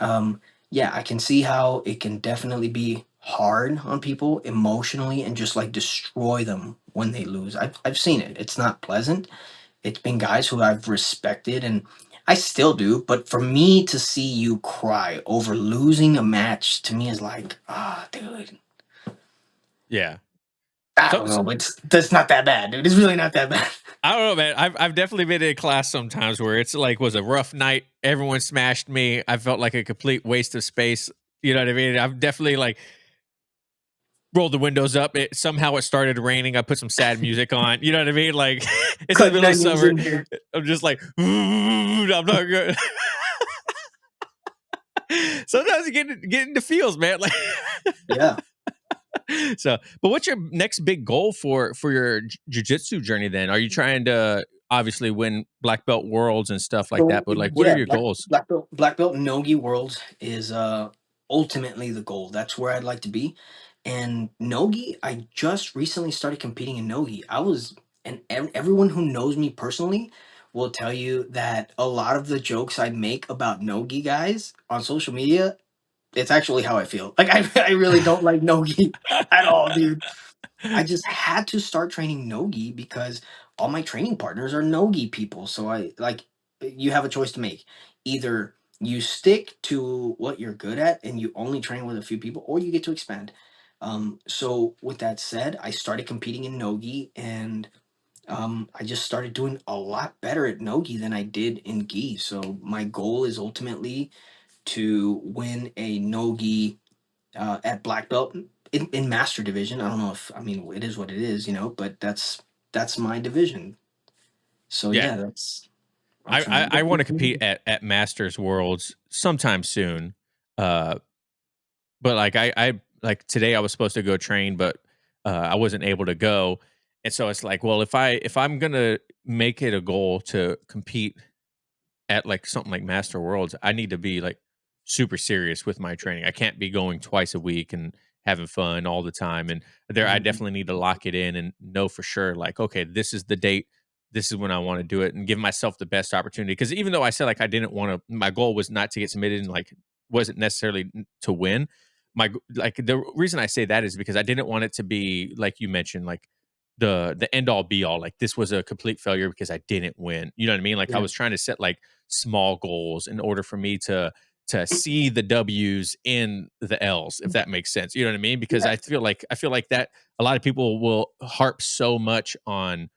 yeah, I can see how it can definitely be hard on people emotionally and just like destroy them when they lose. I've seen it. It's not pleasant. It's been guys who I've respected and I still do, but for me to see you cry over losing a match to me is like, dude, Yeah. I So, don't know. It's that's not that bad, dude. It's really not that bad. I don't know, man. I've definitely been in a class sometimes where it's like was a rough night. Everyone smashed me. I felt like a complete waste of space. You know what I mean? I've definitely like rolled the windows up. It started raining. I put some sad music on. You know what I mean? Like it's in the Cutting middle of onions summer. in here. I'm just like I'm not good. Sometimes you get into feels, man. Like Yeah. so, but what's your next big goal for your jujitsu journey? Then, are you trying to obviously win black belt worlds and stuff like So that? But like, what are yeah, your goals? black belt Nogi Worlds is ultimately the goal. That's where I'd like to be. And Nogi, I just recently started competing in Nogi. And everyone who knows me personally will tell you that a lot of the jokes I make about Nogi guys on social media, it's actually how I feel. Like, I really don't like Nogi at all, dude. I just had to start training Nogi because all my training partners are Nogi people. So I like, you have a choice to make. Either you stick to what you're good at and you only train with a few people, or you get to expand. So with that said, I started competing in Nogi, and I just started doing a lot better at Nogi than I did in Gi. So my goal is ultimately to win a Nogi at black belt in master division. I don't know if, I mean, it is what it is, but that's my division. So Yeah. yeah, that's I'm I trying I, to I get want to people. compete at Masters Worlds sometime soon. Uh, but like like today I was supposed to go train, but I wasn't able to go, and so it's like, well, if I'm gonna make it a goal to compete at like something like Master Worlds, I need to be like super serious with my training. I can't be going twice a week and having fun all the time. And there, I Mhm. definitely need to lock it in and know for sure, like, okay, this is the date. This is when I want to do it and give myself the best opportunity. Because even though I said like I didn't want to, my goal was not to get submitted and like wasn't necessarily to win. Like the reason I say that is because I didn't want it to be like you mentioned, like the end all be all. Like this was a complete failure because I didn't win. You know what I mean? Like I Yeah. was trying to set like small goals in order for me to see the W's in the L's, if that makes sense. You know what I mean? Because Yeah. I feel like that a lot of people will harp so much on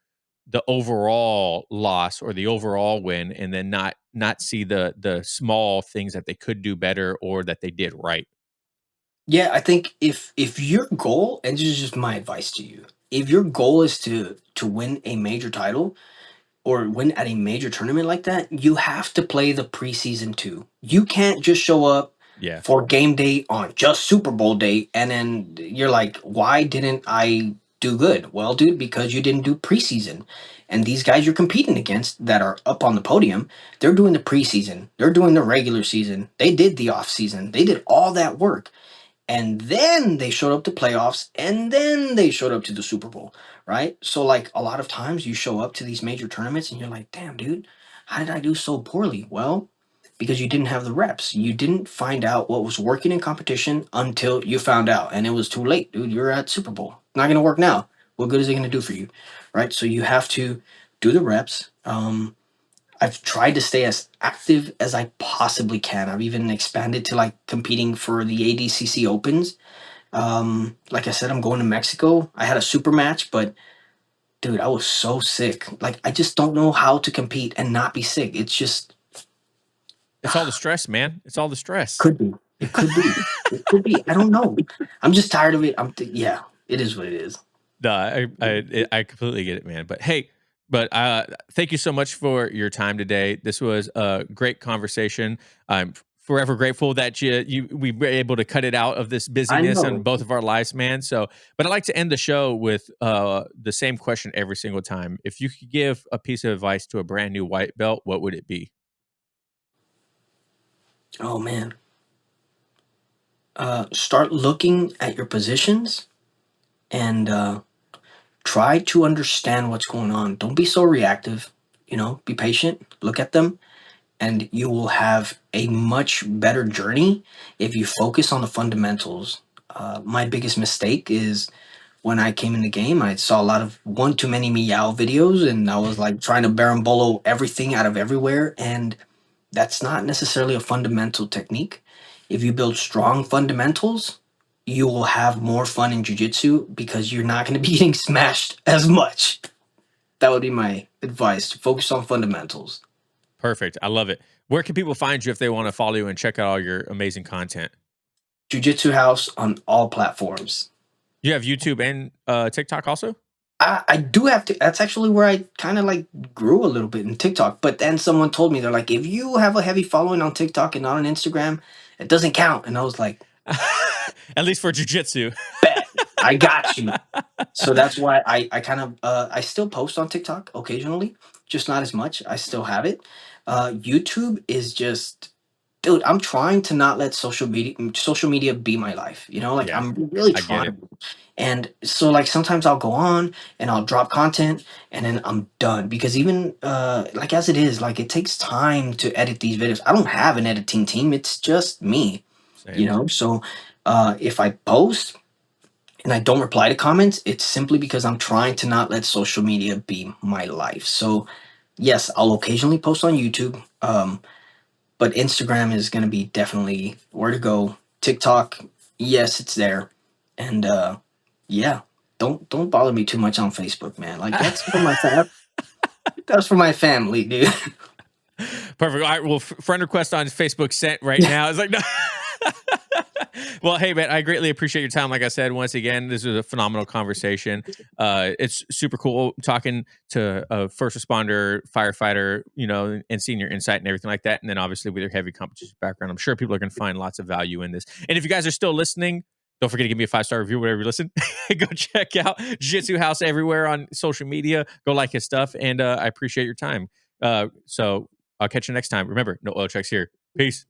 the overall loss or the overall win and then not see the small things that they could do better or that they did right. Yeah, I think if your goal, and this is just my advice to you, if your goal is to win a major title, or win at a major tournament like that, you have to play the preseason too. You can't just show up Yeah. for game day on just Super Bowl day and then you're like, why didn't I do good? Well, dude, because you didn't do preseason. And these guys you're competing against that are up on the podium, they're doing the preseason, they're doing the regular season, they did the off season, they did all that work, and then they showed up to playoffs, and then they showed up to the Super Bowl, right? So like a lot of times you show up to these major tournaments and you're like, damn, dude, how did I do so poorly? Well, because you didn't have the reps. You didn't find out what was working in competition until you found out, and it was too late, dude. You're at Super Bowl. Not gonna work now. What good is it gonna do for you, right? So you have to do the reps. I've tried to stay as active as I possibly can. I've even expanded to like competing for the ADCC Opens. Like I said, I'm going to Mexico. I had a super match, but dude, I was so sick. Like I just don't know how to compete and not be sick. It's just It's all the stress, man. It's all the stress. could be. It could be. It could be. I don't know. I'm just tired of it. Yeah, it is what it is. No, I completely get it, man. But hey, thank you so much for your time today. This was a great conversation. I'm forever grateful that we were able to cut it out of this I busyness on know. both of our lives, man. So, but I like to end the show with the same question every single time. If you could give a piece of advice to a brand new white belt, what would it be? Oh man. Start looking at your positions and try to understand what's going on. Don't be so reactive. Be patient. Look at them, and you will have a much better journey if you focus on the fundamentals. My biggest mistake is when I came in the game, I saw a lot of one too many meow videos, and I was like trying to berimbolo everything out of everywhere, and that's not necessarily a fundamental technique. If you build strong fundamentals, you will have more fun in jiu-jitsu because you're not going to be getting smashed as much. That would be my advice, to focus on fundamentals. Perfect. I love it. Where can people find you if they want to follow you and check out all your amazing content? Jiu-Jitsu House on all platforms. You have YouTube and TikTok also? I do have to. That's actually where I kind of like grew a little bit in TikTok. But then someone told me, they're like, if you have a heavy following on TikTok and not on Instagram, it doesn't count. And I was like, At least for jujitsu. bet, I got you. So that's why I kind of I still post on TikTok occasionally, just not as much. I still have it. YouTube is just dude, I'm trying to not let social media be my life. Like Yeah, I'm really I get it. trying. And so like sometimes I'll go on and I'll drop content and then I'm done because even like as it is, like it takes time to edit these videos. I don't have an editing team. It's just me, Same. So if I post and I don't reply to comments, it's simply because I'm trying to not let social media be my life. So yes, I'll occasionally post on YouTube. But Instagram is going to be definitely where to go. TikTok, yes, it's there. And yeah, don't bother me too much on Facebook, man. Like that's for my family, dude. Perfect. All right. Well, friend request on Facebook sent right now. It's like, no. Well, hey, man, I greatly appreciate your time. Like I said, once again, this was a phenomenal conversation. It's super cool talking to a first responder, firefighter, and seeing your insight and everything like that. And then obviously with your heavy competition background, I'm sure people are going to find lots of value in this. And if you guys are still listening, don't forget to give me a 5-star review, wherever you listen. Go check out Jiu-Jitsu House everywhere on social media. Go like his stuff. And I appreciate your time. So I'll catch you next time. Remember, no oil checks here. Peace.